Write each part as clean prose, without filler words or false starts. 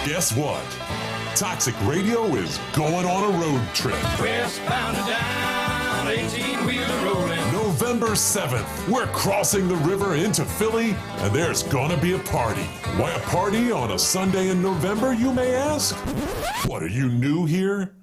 Guess what? Toxic Radio is going on a road trip. Westbound and down, 18-wheeler rolling. November 7th, we're crossing the river into Philly, and there's gonna be a party. Why a party on a Sunday in November, you may ask? What, are you new here?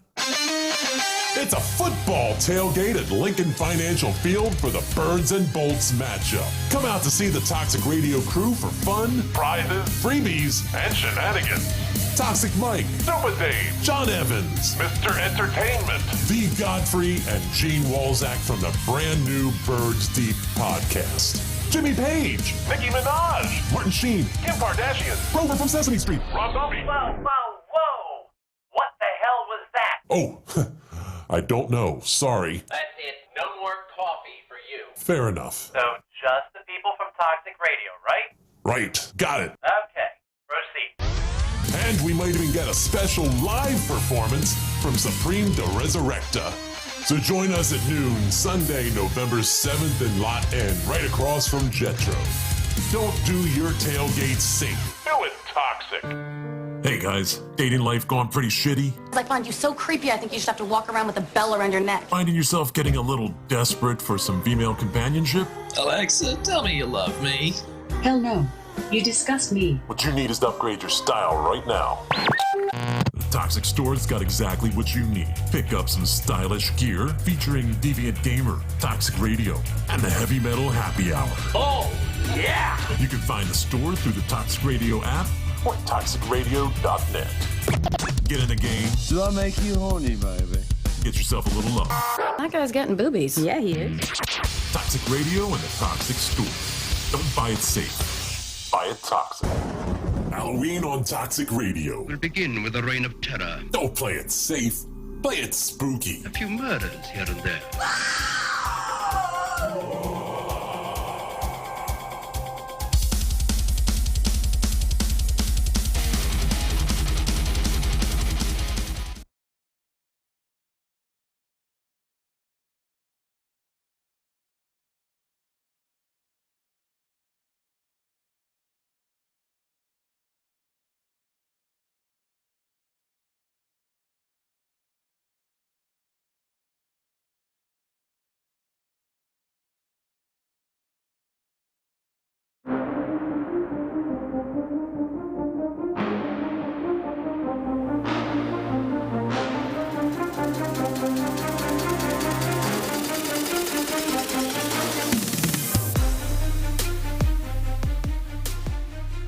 It's a football tailgate at Lincoln Financial Field for the Birds and Bolts matchup. Come out to see the Toxic Radio crew for fun, prizes, freebies, and shenanigans. Toxic Mike, Super Dave, John Evans, Mr. Entertainment, V. Godfrey, and Gene Walzak from the brand new Birds Deep podcast. Jimmy Page, Nicki Minaj, Martin Sheen, Kim Kardashian, Rover from Sesame Street, Rob Zombie. Whoa, whoa, whoa! What the hell was that? Oh, I don't know. Sorry. That's it. No more coffee for you. Fair enough. So just the people from Toxic Radio, right? Right. Got it. Okay. Proceed. And we might even get a special live performance from Supreme de Resurrecta. So join us at noon, Sunday, November 7th in Lot N, right across from Jetro. Don't do your tailgate safe. Do it toxic. Hey guys, dating life going pretty shitty? I find you so creepy, I think you should have to walk around with a bell around your neck. Finding yourself getting a little desperate for some female companionship? Alexa, tell me you love me. Hell no. You disgust me. What you need is to upgrade your style right now. The Toxic Store's got exactly what you need. Pick up some stylish gear featuring Deviant Gamer, Toxic Radio, and the Heavy Metal Happy Hour. Oh, yeah! You can find the store through the Toxic Radio app or toxicradio.net. Get in the game. Do I make you horny, baby? Get yourself a little love. That guy's getting boobies. Yeah, he is. Toxic Radio and the Toxic Store. Don't buy it safe. Buy it toxic. Halloween on Toxic Radio. We'll begin with a reign of terror. Don't play it safe. Play it spooky. A few murders here and there.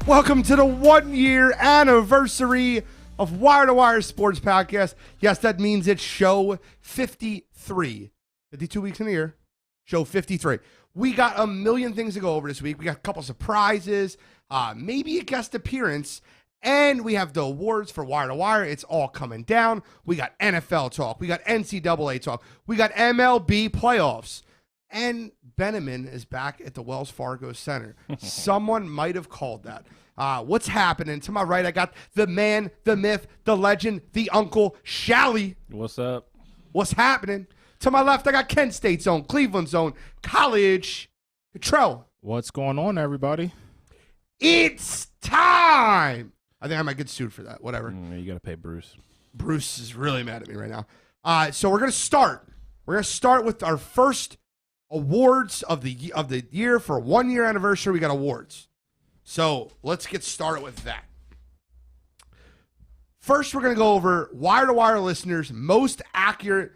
Welcome to the 1-year anniversary of Wire2Wire Sports Podcast. Yes, that means it's show 53. 52 weeks in a year. Show 53. We got a million things to go over this week. We got a couple surprises, maybe a guest appearance, and we have the awards for Wire2Wire. It's all coming down. We got NFL talk. We got NCAA talk. We got MLB playoffs. And Benamin is back at the Wells Fargo Center. Someone might have called that. What's happening? To my right, I got the man, the myth, the legend, the uncle, Shally. What's up? What's happening? To my left, I got Kent State's own, Cleveland's own, College, Cottrell. What's going on, everybody? It's time. I think I might get sued for that. Whatever. You got to pay Bruce. Bruce is really mad at me right now. So we're going to start. We're going to start with our first awards of the year. For a 1-year anniversary. We got awards. So let's get started with that. First, we're going to go over Wire2Wire listeners' most accurate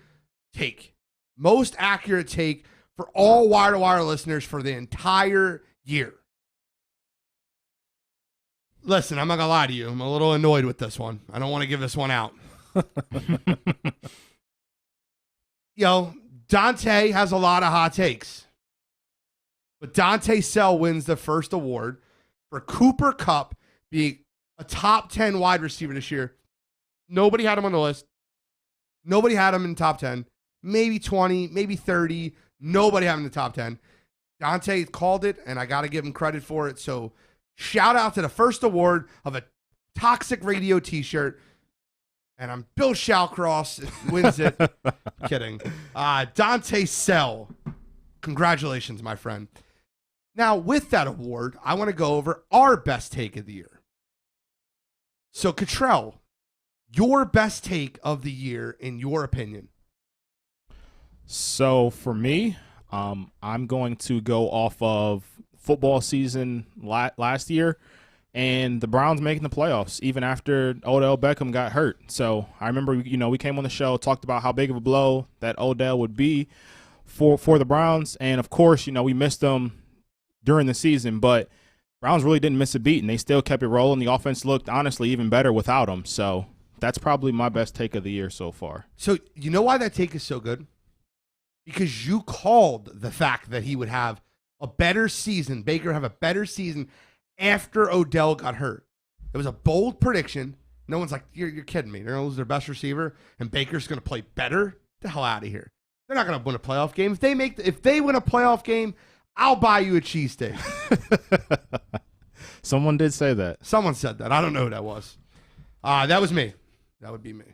take. Most accurate take for all Wire2Wire listeners for the entire year. Listen, I'm not going to lie to you. I'm a little annoyed with this one. I don't want to give this one out. Yo, Dante has a lot of hot takes. But Dante Sell wins the first award for Cooper Kupp being a top 10 wide receiver this year. Nobody had him on the list. Nobody had him in the top 10. Maybe 20, maybe 30. Nobody had him in the top 10. Dante called it, and I got to give him credit for it. So shout out to the first award of a Toxic Radio t-shirt. And I'm Bill Shallcross wins it. Kidding. Dante Sell. Congratulations, my friend. Now, with that award, I want to go over our best take of the year. So, Cottrell, your best take of the year, in your opinion? So for me, I'm going to go off of football season last year and the Browns making the playoffs even after Odell Beckham got hurt. So I remember, we came on the show, talked about how big of a blow that Odell would be for the Browns. And of course, we missed them during the season, but Browns really didn't miss a beat and they still kept it rolling. The offense looked honestly even better without him. So that's probably my best take of the year so far. So you know why that take is so good? Because you called the fact that he would have a better season, Baker have a better season after Odell got hurt. It was a bold prediction. No one's like, you're kidding me. They're going to lose their best receiver and Baker's going to play better? Get the hell out of here. They're not going to win a playoff game. If they win a playoff game, I'll buy you a cheesesteak. Someone did say that. Someone said that. I don't know who that was. That was me. That would be me.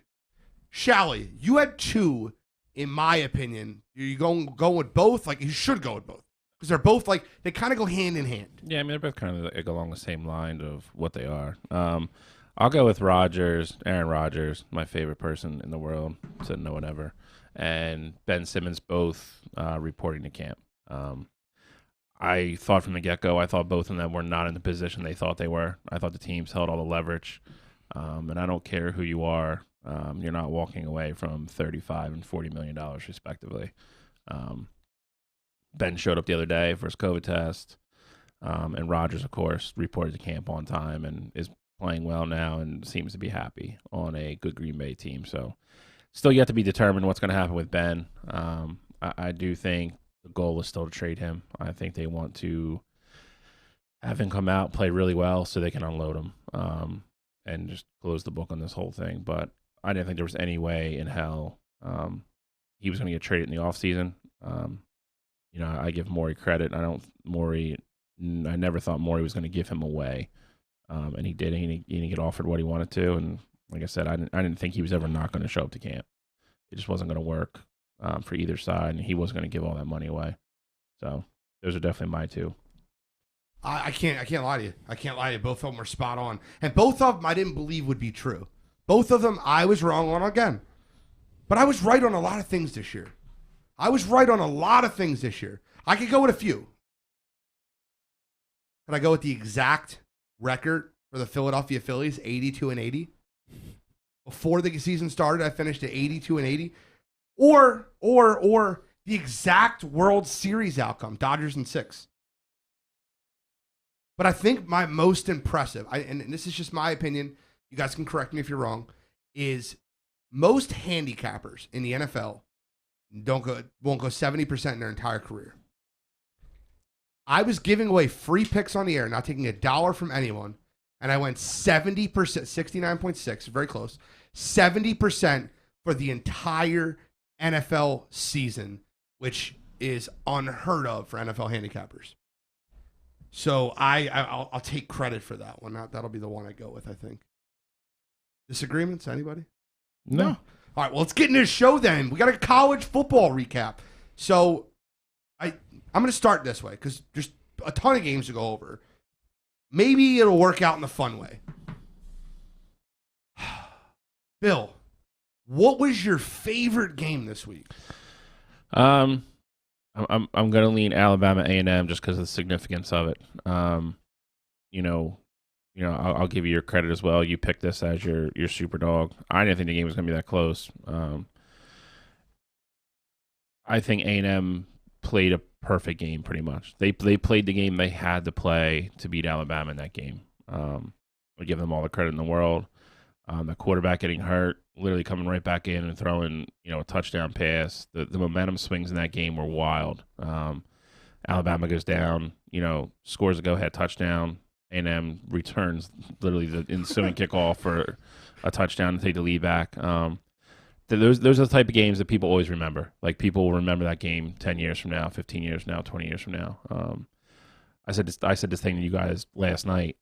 Shally, you had two, in my opinion. You go with both? Like, you should go with both. Because they're both, like, they kind of go hand in hand. Yeah, I mean, they're both kind of like along the same line of what they are. I'll go with Aaron Rodgers, my favorite person in the world, said no one ever, and Ben Simmons both reporting to camp. I thought from the get-go, I thought both of them were not in the position they thought they were. I thought the teams held all the leverage. And I don't care who you are, you're not walking away from $35 and $40 million respectively. Ben showed up the other day for his COVID test, and Rodgers, of course, reported to camp on time and is playing well now and seems to be happy on a good Green Bay team. So still yet to be determined what's going to happen with Ben. I do think the goal is still to trade him. I think they want to have him come out, play really well so they can unload him. And just close the book on this whole thing. But I didn't think there was any way in hell he was going to get traded in the offseason. I give Morey credit. I never thought Morey was going to give him away. And he did. He didn't get offered what he wanted to. And like I said, I didn't think he was ever not going to show up to camp. It just wasn't going to work for either side, and he wasn't going to give all that money away. So those are definitely my two. I can't lie to you. I can't lie to you. Both of them were spot on. And both of them I didn't believe would be true. Both of them I was wrong on again. But I was right on a lot of things this year. I could go with a few. Could I go with the exact record for the Philadelphia Phillies, 82-80? Before the season started, I finished at 82-80. Or the exact World Series outcome, Dodgers in 6. But I think my most impressive, and this is just my opinion, you guys can correct me if you're wrong, is most handicappers in the NFL won't go 70% in their entire career. I was giving away free picks on the air, not taking $1 from anyone, and I went 70%, 69.6, very close, 70% for the entire NFL season, which is unheard of for NFL handicappers. So I'll take credit for that one. That'll be the one I go with, I think. Disagreements? Anybody? No. All right, well, let's get into the show then. We got a college football recap. So I'm going to start this way because there's a ton of games to go over. Maybe it'll work out in a fun way. Bill, what was your favorite game this week? I'm going to lean Alabama A&M just because of the significance of it. I'll give you your credit as well. You picked this as your super dog. I didn't think the game was going to be that close. I think A&M played a perfect game pretty much. They played the game they had to play to beat Alabama in that game. I give them all the credit in the world. The quarterback getting hurt, literally coming right back in and throwing, a touchdown pass. The momentum swings in that game were wild. Alabama goes down, scores a go-ahead touchdown. A&M returns literally the ensuing kickoff for a touchdown to take the lead back. Those are the type of games that people always remember. Like, people will remember that game 10 years from now, 15 years from now, 20 years from now. I said this thing to you guys last night.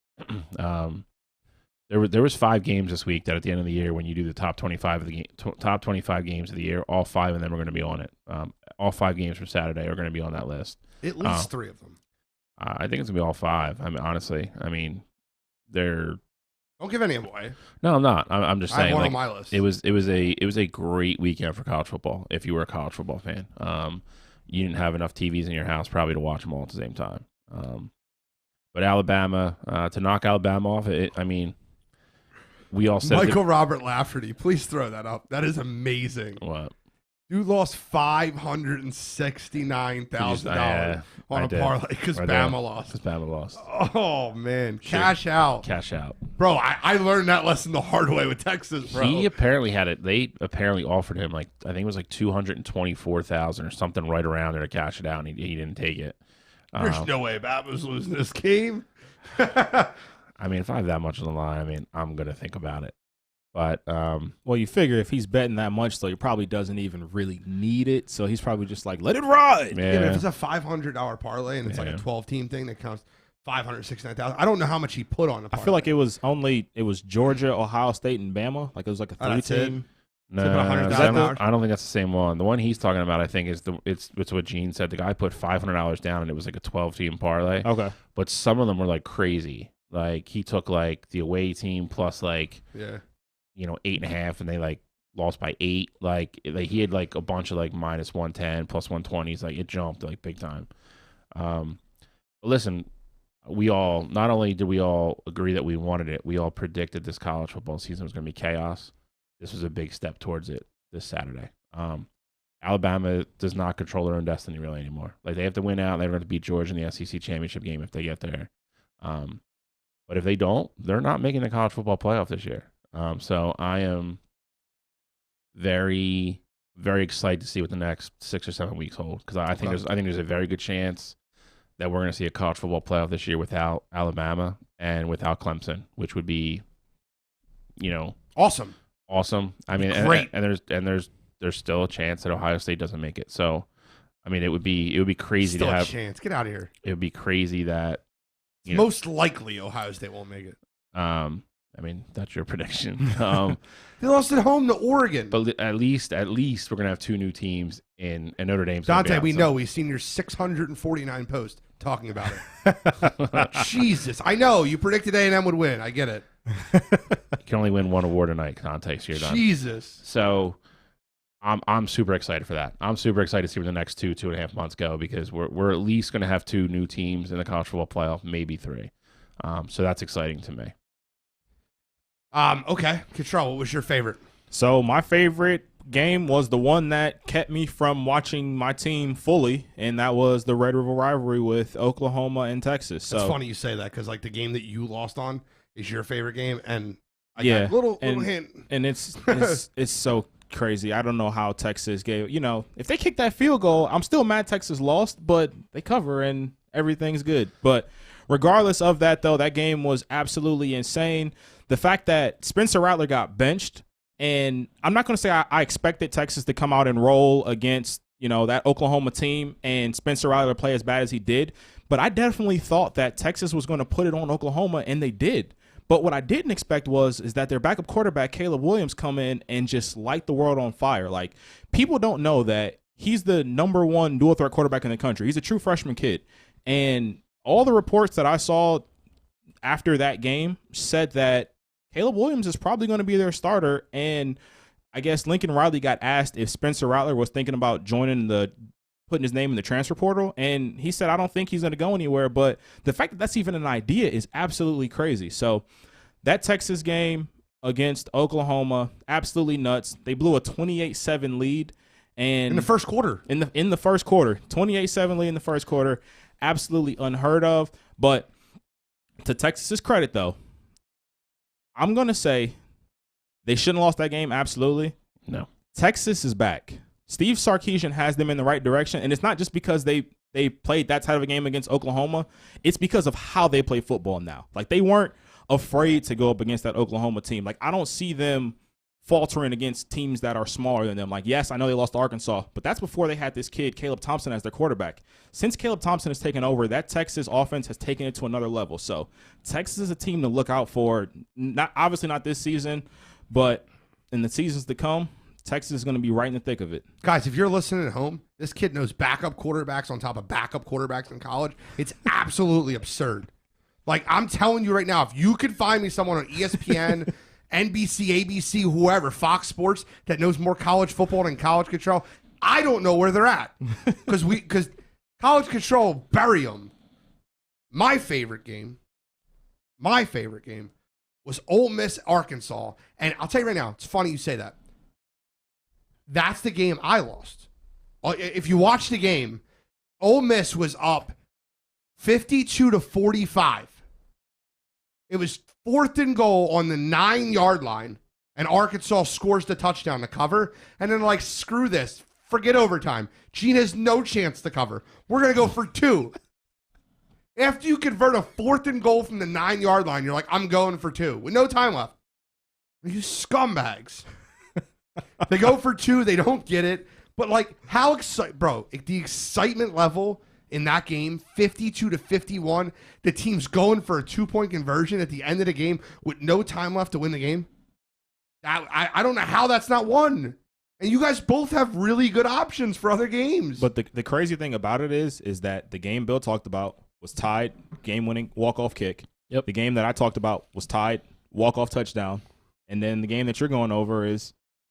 There was 5 games this week that at the end of the year, when you do the top 25 games of the year, all 5 of them are going to be on it. All 5 games from Saturday are going to be on that list. At least 3 of them. I think it's going to be all 5. Honestly, they're Don't give any away. No, I'm not. I'm just I have saying. one Like, on my list. It was a great weekend for college football. If you were a college football fan, you didn't have enough TVs in your house probably to watch them all at the same time. But Alabama, to knock Alabama off, I mean, we all said Michael Robert Lafferty, please throw that up. That is amazing. What? You lost $569,000 on a parlay because Bama lost. Because Bama lost. Oh, man. Cash out. Cash out. Bro, I learned that lesson the hard way with Texas, bro. He apparently had it. They apparently offered him, like, I think it was like $224,000 or something right around there to cash it out, and he didn't take it. There's no way Bama's losing this game. I mean, if I have that much on the line, I mean, I'm going to think about it. But well, you figure if he's betting that much, though, he probably doesn't even really need it. So he's probably just like, let it ride. Yeah, but if it's a $500 parlay and it's like a 12-team thing that counts $569,000, I don't know how much he put on the parlay. I feel like it was Georgia, Ohio State, and Bama. Like it was like a 3-team. No, I don't think that's the same one. The one he's talking about, I think, is it's what Gene said. The guy put $500 down, and it was like a 12-team parlay. Okay, but some of them were like crazy. Like he took like the away team plus like 8.5, and they like lost by 8. Like he had like a bunch of like minus 110, plus 120s. Like it jumped like big time. But listen, we all not only did we all agree that we wanted it, we all predicted this college football season was going to be chaos. This was a big step towards it this Saturday. Alabama does not control their own destiny really anymore. Like they have to win out. They're going to beat Georgia in the SEC championship game if they get there. But if they don't, they're not making the college football playoff this year. So I am very, very excited to see what the next 6 or 7 weeks hold, because I think there's a very good chance that we're going to see a college football playoff this year without Alabama and without Clemson, which would be, awesome. I mean, great. And there's still a chance that Ohio State doesn't make it. So, I mean, it would be crazy still to have a chance. Get out of here. It would be crazy that most likely Ohio State won't make it. I mean, that's your prediction. They lost at home to Oregon. But at least we're gonna have 2 new teams in Notre Dame. Dante, we know. We've seen your 649 post talking about it. Jesus, I know you predicted A&M would win. I get it. You can only win one award a night, Dante. So you're done. Jesus. So I'm super excited for that. I'm super excited to see where the next 2.5 months go, because we're at least gonna have 2 new teams in the college football playoff, maybe 3. So that's exciting to me. Okay. Control, what was your favorite? So my favorite game was the one that kept me from watching my team fully, and that was the Red River rivalry with Oklahoma and Texas. So it's funny you say that, because like the game that you lost on is your favorite game, and I got a little hint. And it's so crazy. I don't know how Texas gave, if they kick that field goal, I'm still mad Texas lost, but they cover and everything's good. But regardless of that, though, that game was absolutely insane. The fact that Spencer Rattler got benched, and I'm not going to say I expected Texas to come out and roll against, that Oklahoma team and Spencer Rattler play as bad as he did, but I definitely thought that Texas was going to put it on Oklahoma, and they did. But what I didn't expect is that their backup quarterback, Caleb Williams, come in and just light the world on fire. Like, people don't know that he's the number 1 dual threat quarterback in the country. He's a true freshman kid. And all the reports that I saw after that game said that Caleb Williams is probably going to be their starter. And I guess Lincoln Riley got asked if Spencer Rattler was thinking about putting his name in the transfer portal, and he said, I don't think he's going to go anywhere. But the fact that that's even an idea is absolutely crazy. So that Texas game against Oklahoma, absolutely nuts. They blew a 28-7 lead, and in the first quarter. In the first quarter, 28-7 lead in the first quarter, absolutely unheard of. But to Texas's credit, though, I'm going to say they shouldn't have lost that game, absolutely. No. Texas is back. Steve Sarkisian has them in the right direction, and it's not just because they played that type of a game against Oklahoma. It's because of how they play football now. Like, they weren't afraid to go up against that Oklahoma team. Like, I don't see them faltering against teams that are smaller than them. Like, yes, I know they lost to Arkansas, but that's before they had this kid, Caleb Thompson, as their quarterback. Since Caleb Thompson has taken over, that Texas offense has taken it to another level. So Texas is a team to look out for, obviously not this season, but in the seasons to come. Texas is going to be right in the thick of it. Guys, if you're listening at home, this kid knows backup quarterbacks on top of backup quarterbacks in college. It's absolutely absurd. Like, I'm telling you right now, if you could find me someone on ESPN, NBC, ABC, whoever, Fox Sports, that knows more college football than College Control, I don't know where they're at. Because College Control, bury them. My favorite game was Ole Miss, Arkansas. And I'll tell you right now, it's funny you say that. That's the game I lost. If you watch the game, Ole Miss was up 52-45. It was 4th and goal on the 9-yard line, and Arkansas scores the touchdown to cover. And then, like, screw this. Forget overtime. Gene has no chance to cover. We're going to go for 2. After you convert a 4th and goal from the 9-yard line, you're like, I'm going for 2 with no time left. You scumbags. They go for 2. They don't get it. But, like, how excited, bro, the excitement level in that game, 52-51, the team's going for a 2-point conversion at the end of the game with no time left to win the game. I don't know how that's not won. And you guys both have really good options for other games. But the crazy thing about it is that the game Bill talked about was tied, game-winning walk-off kick. Yep. The game that I talked about was tied, walk-off touchdown. And then the game that you're going over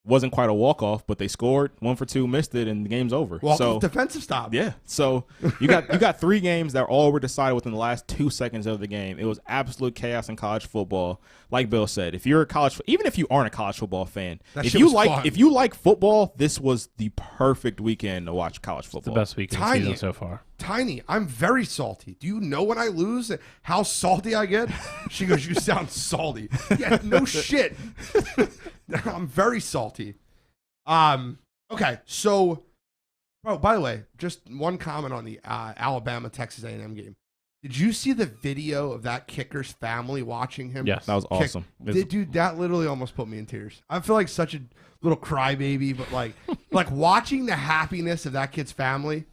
wasn't quite a walk-off, but they scored 1 for 2, missed it, and the game's over. Walk-off defensive stop. Yeah. So you got 3 games that all were decided within the last 2 seconds of the game. It was absolute chaos in college football. Like Bill said, if you're even if you aren't a college football fan, if you like football, this was the perfect weekend to watch college football. It's the best weekend of the season so far. Tiny, I'm very salty. Do you know when I lose how salty I get? She goes, you sound salty. Yeah, no shit. I'm very salty. Okay, so, bro, by the way, just one comment on the Alabama-Texas A&M game. Did you see the video of that kicker's family watching him? Yes, that was awesome. Dude, that literally almost put me in tears. I feel like such a little crybaby, but like watching the happiness of that kid's family,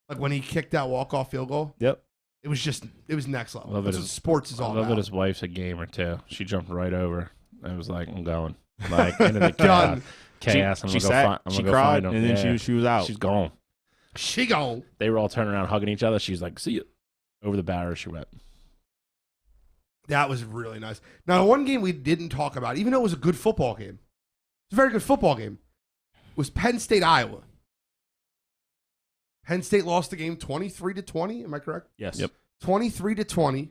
like when he kicked that walk-off field goal. Yep. It was next level. That's what sports is all about. I love that his wife's a gamer too. She jumped right over. I was like, I'm going. Like, into the Done. Chaos. She cried, find him. and then she was out. She's gone. She gone. They were all turning around hugging each other. She's like, see you. Over the barrier she went. That was really nice. Now, the one game we didn't talk about, even though it was a good football game, it's a very good football game, was Penn State, Iowa. Penn State lost the game 23-20. Am I correct? Yes. Yep. 23-20.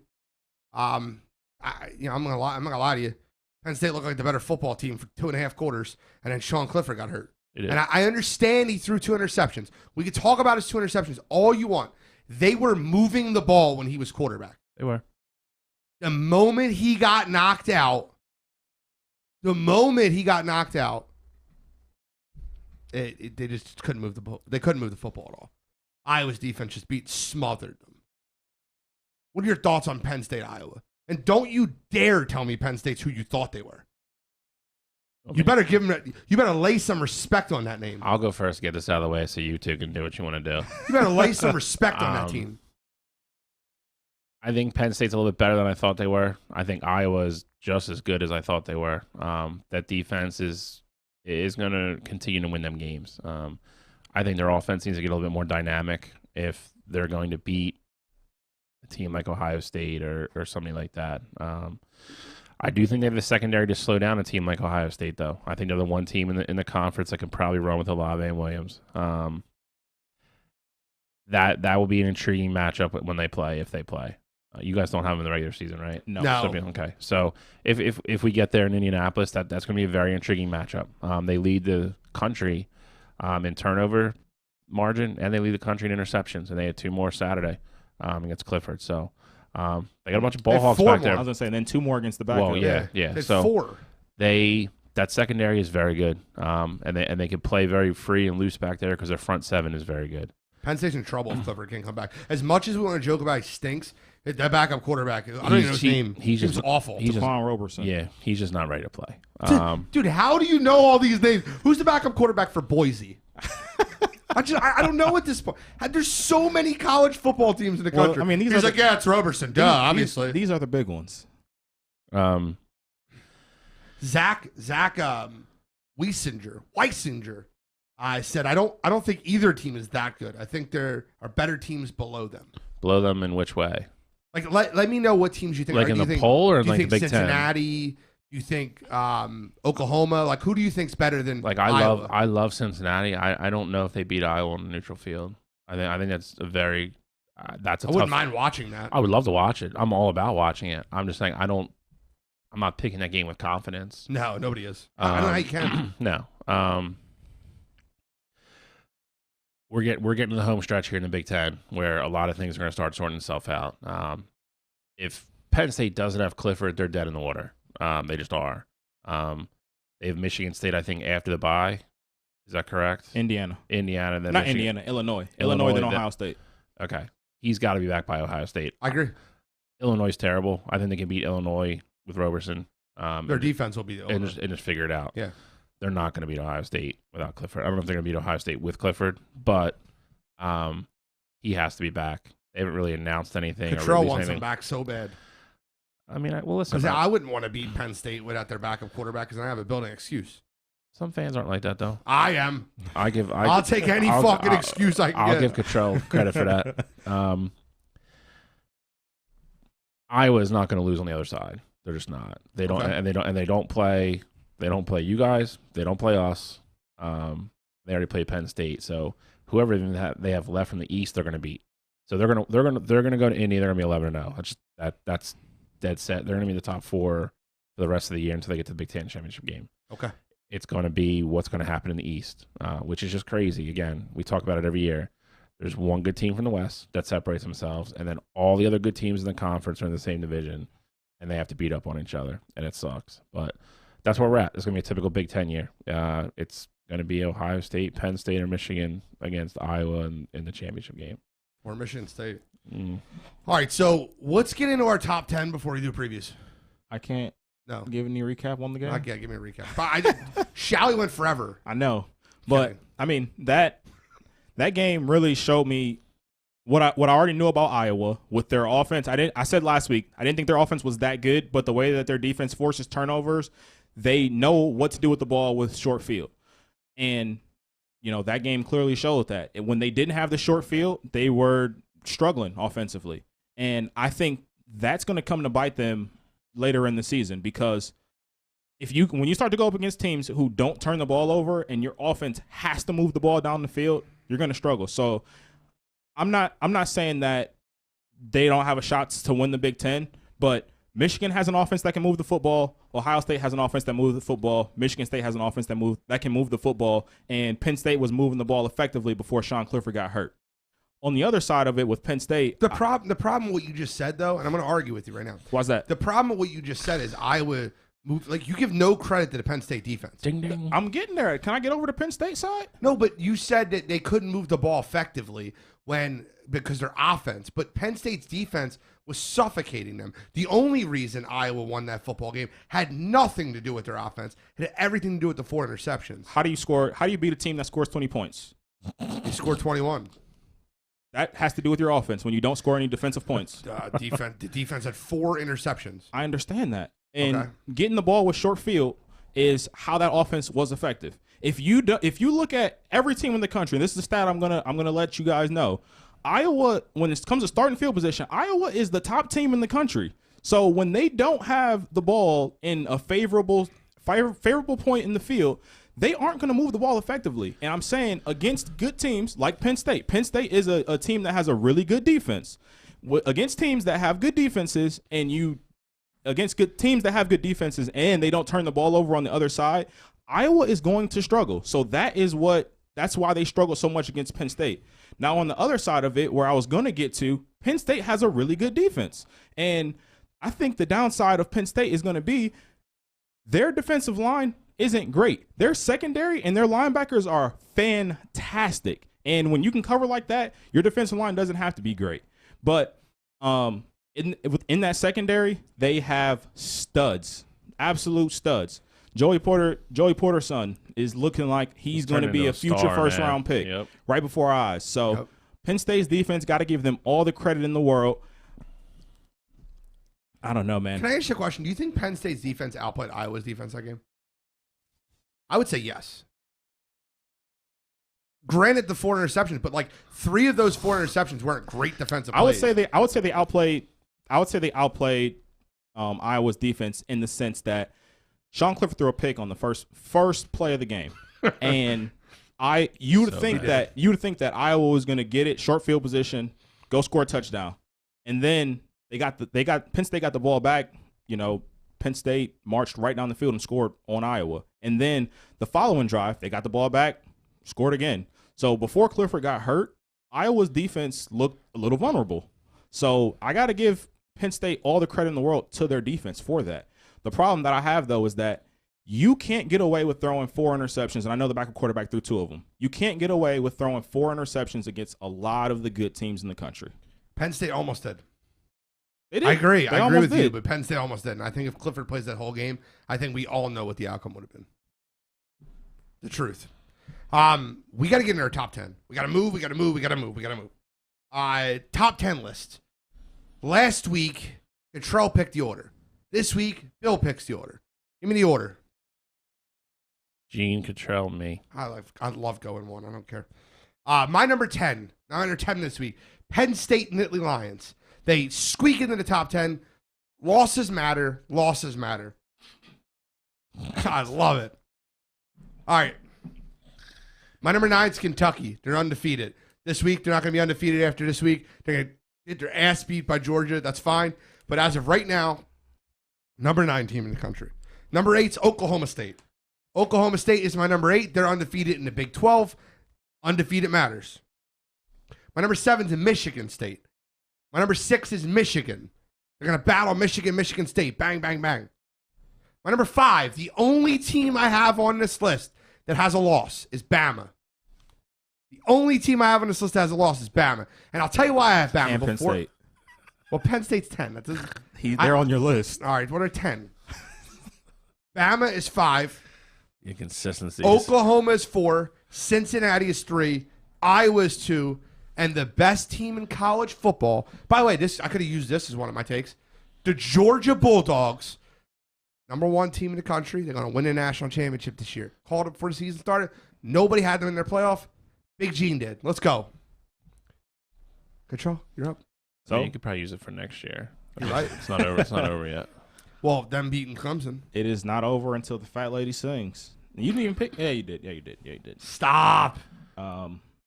I'm not gonna lie to you. Penn State looked like the better football team for 2.5 quarters, and then Sean Clifford got hurt. And I understand he threw 2 interceptions. We could talk about his 2 interceptions all you want. They were moving the ball when he was quarterback. They were. The moment he got knocked out, they just couldn't move the ball. They couldn't move the football at all. Iowa's defense just smothered them. What are your thoughts on Penn State, Iowa? And don't you dare tell me Penn State's who you thought they were. You better you better lay some respect on that name. I'll go first, get this out of the way so you two can do what you want to do. You better lay some respect on that team. I think Penn State's a little bit better than I thought they were. I think Iowa is just as good as I thought they were. That defense is going to continue to win them games. I think their offense needs to get a little bit more dynamic if they're going to beat a team like Ohio State or something like that. I do think they have the secondary to slow down a team like Ohio State, though. I think they're the one team in the conference that can probably run with Olave and Williams. That will be an intriguing matchup when they play, if they play. You guys don't have them in the regular season, right? No. Okay. So if we get there in Indianapolis, that's going to be a very intriguing matchup. They lead the country in turnover margin, and they lead the country in interceptions, and they had 2 more Saturday against Clifford. So they got a bunch of ball hawks back there. I was going to say, and then 2 more against the back. Well, yeah. So 4. That secondary is very good, and they can play very free and loose back there because their front 7 is very good. Penn State's in trouble if Clifford can't come back. As much as we want to joke about he stinks, that backup quarterback, I don't even know his name. He was awful. Devon Roberson. Yeah, he's just not ready to play. Dude, how do you know all these names? Who's the backup quarterback for Boise? I don't know at this point. There's so many college football teams in the country. I mean, he's like, it's Roberson. Duh, obviously. These are the big ones. Zach Weisinger. I said I don't think either team is that good. I think there are better teams below them. Below them in which way? Like, let me know what teams you think. Like do in you the think, poll or do you like think the Big Ten? Cincinnati? Do you think Oklahoma? Like, who do you think's better than Like Iowa? I love Cincinnati. I don't know if they beat Iowa on the neutral field. I think that's a very that's a I wouldn't mind watching that. I would love to watch it. I'm all about watching it. I'm just saying I'm not picking that game with confidence. No, nobody is. I don't know how you can. No. We're getting to the home stretch here in the Big Ten where a lot of things are going to start sorting themselves out. If Penn State doesn't have Clifford, they're dead in the water. They just are. They have Michigan State, I think, after the bye. Is that correct? Indiana. Then not Michigan. Indiana. Illinois, then Ohio State. Okay. He's got to be back by Ohio State. I agree. Illinois is terrible. I think they can beat Illinois with Roberson. Their defense will be and just figure it out. Yeah. They're not going to beat Ohio State without Clifford. I don't know if they're going to beat Ohio State with Clifford, but he has to be back. They haven't really announced anything. Cottrell wants him back so bad. I mean, listen. Because I wouldn't want to beat Penn State without their backup quarterback because I have a building excuse. Some fans aren't like that, though. I am. I'll take any fucking excuse I can get. I'll give Cottrell credit for that. Iowa is not going to lose on the other side. They're just not. They don't, Okay. and they don't play. They don't play you guys. They don't play us. They already played Penn State. So whoever they have left from the East, they're going to beat. So they're going to go to Indy. They're going to be 11-0. That's dead set. They're going to be in the top 4 for the rest of the year until they get to the Big Ten championship game. Okay. It's going to be what's going to happen in the East, which is just crazy. Again, we talk about it every year. There's one good team from the West that separates themselves, and then all the other good teams in the conference are in the same division, and they have to beat up on each other, and it sucks. But that's where we're at. It's going to be a typical Big Ten year. It's going to be Ohio State, Penn State, or Michigan against Iowa in the championship game. Or Michigan State. All right, so let's get into our top 10 before we do previews. I can't give any recap on the game. Okay, give me a recap. But Shally went forever. I know. But, I mean, that game really showed me what I already knew about Iowa with their offense. I said last week, I didn't think their offense was that good, but the way that their defense forces turnovers, they know what to do with the ball with short field. And, you know, that game clearly showed that. And when they didn't have the short field, they were struggling offensively. And I think that's going to come to bite them later in the season because when you start to go up against teams who don't turn the ball over and your offense has to move the ball down the field, you're going to struggle. So I'm not saying that they don't have a shot to win the Big Ten, but Michigan has an offense that can move the football. Ohio State has an offense that moves the football. Michigan State has an offense that can move the football. And Penn State was moving the ball effectively before Sean Clifford got hurt. On the other side of it with Penn State, the problem with what you just said, though, and I'm going to argue with you right now. Why's that? The problem with what you just said is Iowa moved. Like, you give no credit to the Penn State defense. Ding, ding. I'm getting there. Can I get over to Penn State side? No, but you said that they couldn't move the ball effectively because their offense. But Penn State's defense was suffocating them. The only reason Iowa won that football game had nothing to do with their offense. It had everything to do with the 4 interceptions. How do you beat a team that scores 20 points? You scored 21. That has to do with your offense when you don't score any defensive points. The defense had 4 interceptions. I understand that. And getting the ball with short field is how that offense was effective. If you look at every team in the country, and this is the stat I'm gonna let you guys know, Iowa, when it comes to starting field position, Iowa is the top team in the country. So when they don't have the ball in a favorable point in the field, they aren't going to move the ball effectively. And I'm saying against good teams like Penn State. Penn State is a team that has a really good defense. Against teams that have good defenses against good teams that have good defenses and they don't turn the ball over on the other side, Iowa is going to struggle. So that's why they struggle so much against Penn State. Now on the other side of it, where I was going to get to, Penn State has a really good defense. And I think the downside of Penn State is going to be their defensive line isn't great. Their secondary and their linebackers are fantastic. And when you can cover like that, your defensive line doesn't have to be great. But in that secondary, they have studs, absolute studs. Joey Porter's son is looking like he's going to be a future first-round pick right before our eyes. So Penn State's defense, got to give them all the credit in the world. I don't know, man. Can I ask you a question? Do you think Penn State's defense outplayed Iowa's defense that game? I would say yes. Granted, the 4 interceptions, but like 3 of those 4 interceptions weren't great defensive plays. I would say they outplayed they outplayed Iowa's defense in the sense that Sean Clifford threw a pick on the first play of the game, and you would think that Iowa was going to get it, short field position, go score a touchdown, and then Penn State got the ball back. Penn State marched right down the field and scored on Iowa, and then the following drive they got the ball back, scored again. So before Clifford got hurt, Iowa's defense looked a little vulnerable. So I got to give Penn State all the credit in the world to their defense for that. The problem that I have, though, is that you can't get away with throwing 4 interceptions, and I know the backup quarterback threw 2 of them. You can't get away with throwing 4 interceptions against a lot of the good teams in the country. Penn State almost did. They did. I agree. They I agree with did. you, but Penn State almost did. And I think if Clifford plays that whole game, I think we all know what the outcome would have been. The truth. We got to get in our top 10. We got to move. Top 10 list. Last week, Contrell picked the order. This week, Bill picks the order. Give me the order. Gene, Contrell, me. I love going one. I don't care. My number 10. Number 10 this week. Penn State Nittany Lions. They squeak into the top 10. Losses matter. I love it. All right. My number 9 is Kentucky. They're undefeated. This week, they're not going to be undefeated after this week. They're going to get their ass beat by Georgia. That's fine. But as of right now, number 9 team in the country. Number 8 is Oklahoma State. Oklahoma State is my number 8. They're undefeated in the Big 12. Undefeated matters. My number 7 is Michigan State. My number 6 is Michigan. They're going to battle Michigan State. Bang, bang, bang. My number 5, the only team I have on this list that has a loss is Bama. The only team I have on this list that has a loss is Bama. And I'll tell you why I have Bama. And Penn State. Well, Penn State's 10. They're on your list. All right, what are 10? Bama is 5. Inconsistency. Oklahoma is 4. Cincinnati is 3. Iowa is 2. And the best team in college football, by the way, I could have used this as one of my takes. The Georgia Bulldogs, number 1 team in the country. They're going to win the national championship this year. Called it before the season started. Nobody had them in their playoff. Big Gene did. Let's go. Control, you're up. So you could probably use it for next year. You're right. It's not over. It's not over yet. Well, them beating Clemson. It is not over until the fat lady sings. You didn't even pick. Yeah, you did. Stop.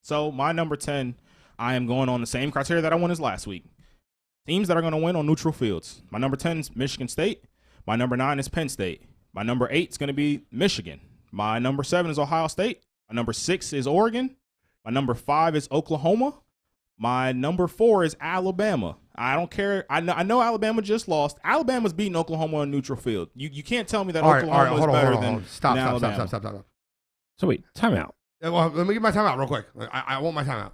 So my number 10, I am going on the same criteria that I won as last week. Teams that are going to win on neutral fields. My number 10 is Michigan State. My number 9 is Penn State. My number 8 is going to be Michigan. My number 7 is Ohio State. My number 6 is Oregon. My number 5 is Oklahoma. My number 4 is Alabama. I don't care. I know Alabama just lost. Alabama's beating Oklahoma on neutral field. You can't tell me that Oklahoma is better than Alabama. Stop. So wait, timeout. Well, let me get my timeout real quick. I want my timeout.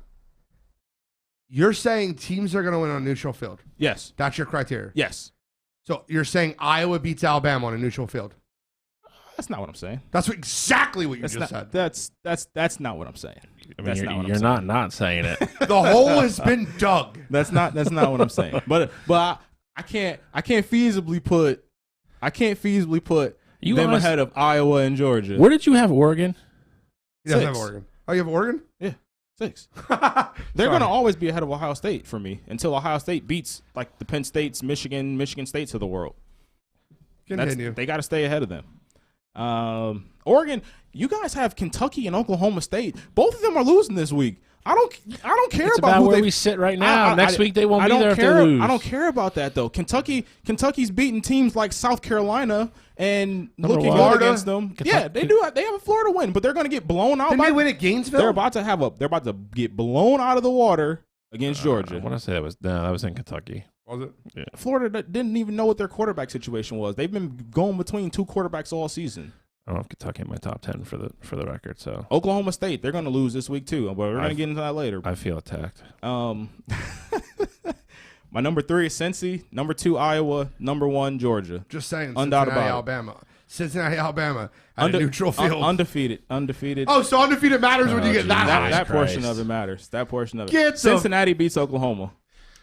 You're saying teams are going to win on a neutral field? Yes. That's your criteria? Yes. So you're saying Iowa beats Alabama on a neutral field? That's not what I'm saying. That's exactly what you just said. That's not what I'm saying. I mean, you're not saying it. The hole has been dug. That's not what I'm saying. But I can't feasibly put them ahead of Iowa and Georgia. Where did you have Oregon? He doesn't have Oregon. Oh, you have Oregon? Yeah, 6. They're going to always be ahead of Ohio State for me until Ohio State beats like the Penn States, Michigan States of the world. Continue. They got to stay ahead of them. Oregon, you guys have Kentucky and Oklahoma State. Both of them are losing this week. I don't care it's about where we sit right now. Next week they won't be there if they lose. I don't care about that though. Kentucky's beating teams like South Carolina and looking good against them. Yeah, they do. They have a Florida win, but they're going to get blown out. Didn't they win at Gainesville? They're about to get blown out of the water against Georgia. I want to say that was in Kentucky. Was it? Yeah. Florida didn't even know what their quarterback situation was. They've been going between 2 quarterbacks all season. I don't have Kentucky in my top 10 for the record. So Oklahoma State, they're going to lose this week too, but we're going to get into that later. I feel attacked. My number 3 is Cincy. Number 2, Iowa. Number 1, Georgia. Just saying. Cincinnati, Alabama. At a neutral field. Undefeated. Oh, so undefeated matters when you get that high. That portion of it matters. Cincinnati beats Oklahoma.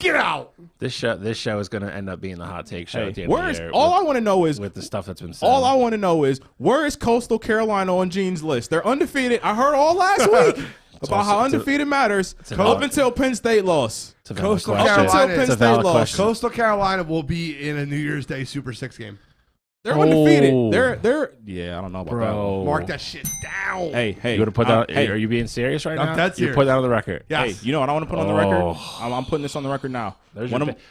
Get out. This show is going to end up being the hot take show at the end of the year. I want to know is with the stuff that's been said. All I want to know is where is Coastal Carolina on Gene's list? They're undefeated. I heard all last week. about how undefeated matters up until Penn State lost. Coastal Carolina will be in a New Year's Day Super 6 game. They're undefeated. They're I don't know about that. Mark that shit down. Hey, you want to put that? Are you being serious right now? That's you put that on the record. Yes. Hey, you know what I want to put on the record? I'm putting this on the record now.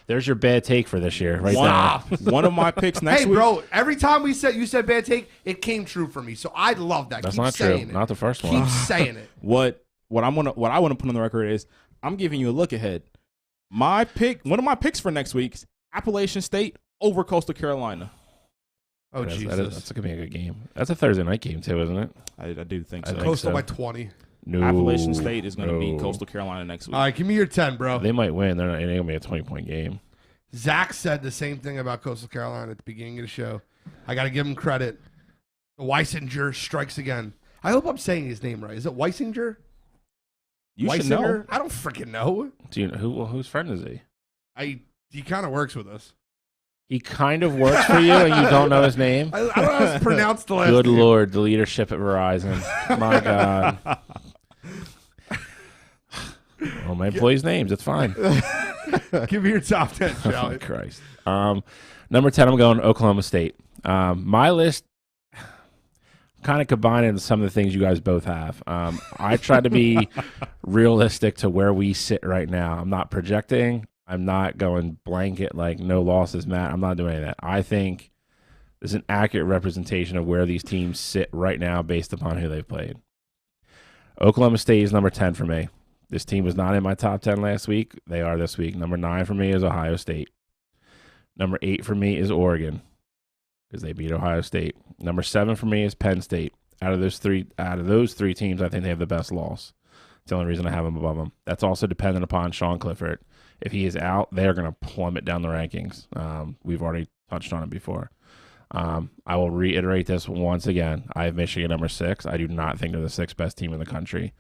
There's your bad take for this year, right now. One of my picks next week. Hey, bro, every time you said bad take, it came true for me. So I love that. That's Keep not saying true. it. Not the first one. Keep saying it. What I want to put on the record is I'm giving you a look ahead. One of my picks for next week is Appalachian State over Coastal Carolina. Oh, Jesus. That's going to be a good game. That's a Thursday night game, too, isn't it? I do think so. Coastal by 20. No, Appalachian State is going to beat Coastal Carolina next week. All right, give me your 10, bro. They might win. They're going to be a 20-point game. Zach said the same thing about Coastal Carolina at the beginning of the show. I got to give him credit. The Weisinger strikes again. I hope I'm saying his name right. Is it Weisinger? You should know. I don't freaking know. Do you know whose friend is he? He kind of works with us. He kind of works for you, and you don't know his name? I don't know how to pronounce the last Good name. Lord, the leadership at Verizon. My God. Well, my employees' names. It's fine. Give me your top 10, shall we? Oh, Christ. Number 10, I'm going Oklahoma State. My list kind of combining some of the things you guys both have. I try to be realistic to where we sit right now. I'm not projecting. I'm not going blanket like no losses, Matt. I'm not doing any of that. I think this is an accurate representation of where these teams sit right now based upon who they've played. Oklahoma State is number 10 for me. This team was not in my top 10 last week. They are this week. Number 9 for me is Ohio State. Number 8 for me is Oregon because they beat Ohio State. Number 7 for me is Penn State. Out of those three teams, I think they have the best loss. It's the only reason I have them above them. That's also dependent upon Sean Clifford. If he is out, they're going to plummet down the rankings. We've already touched on it before. I will reiterate this once again. I have Michigan number 6. I do not think they're the 6th best team in the country.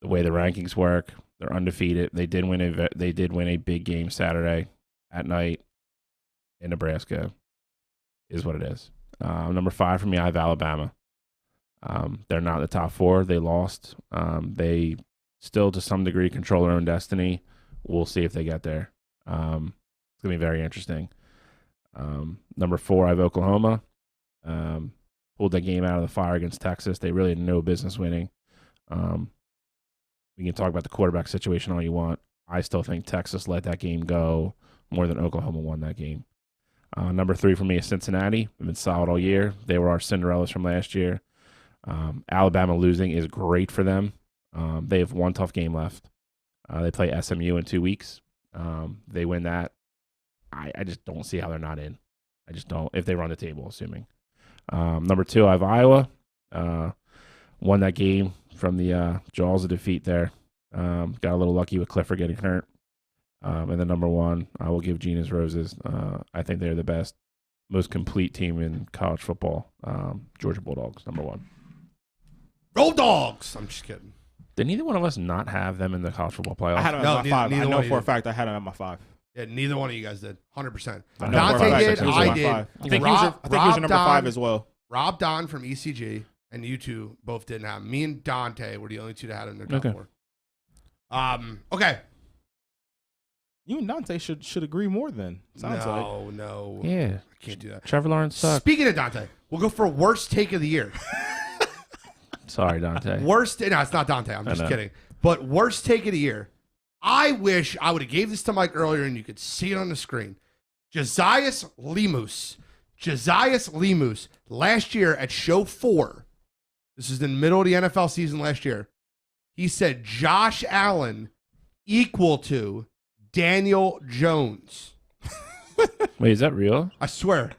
The way the rankings work, they're undefeated. They did win a big game Saturday at night in Nebraska. Is what it is. Number 5 for me, I have Alabama. They're not in the top 4. They lost. They still, to some degree, control their own destiny. We'll see if they get there. It's going to be very interesting. Number 4, I have Oklahoma. Pulled that game out of the fire against Texas. They really had no business winning. We can talk about the quarterback situation all you want. I still think Texas let that game go more than Oklahoma won that game. Number 3 for me is Cincinnati. They've been solid all year. They were our Cinderellas from last year. Alabama losing is great for them. They have one tough game left. They play SMU in 2 weeks. They win that. I just don't see how they're not in. I just don't, if they run the table, assuming. Number 2, I have Iowa. Won that game from the jaws of defeat there. Got a little lucky with Clifford getting hurt. And then number 1, I will give Gina's Roses. I think they're the best, most complete team in college football. Georgia Bulldogs, number 1. Roll Dogs! I'm just kidding. Did neither one of us not have them in the college football playoff? I had them at my 5. I know for a fact I had them at my 5. Yeah, neither one of you guys did. 100%. I Dante did. I did. I think he was your number 5 as well. Rob Don from ECG and you two both didn't have. Me and Dante were the only two that had in their top 4. Okay. You and Dante should agree more then. Sounds like. No. Yeah. I can't do that. Trevor Lawrence sucks. Speaking of Dante, we'll go for worst take of the year. Sorry, Dante. No, it's not Dante. I'm just kidding. But worst take of the year. I wish I would have gave this to Mike earlier and you could see it on the screen. Josias Lemus. Last year at show 4. This is in the middle of the NFL season last year. He said Josh Allen equal to Daniel Jones. Wait, is that real? I swear.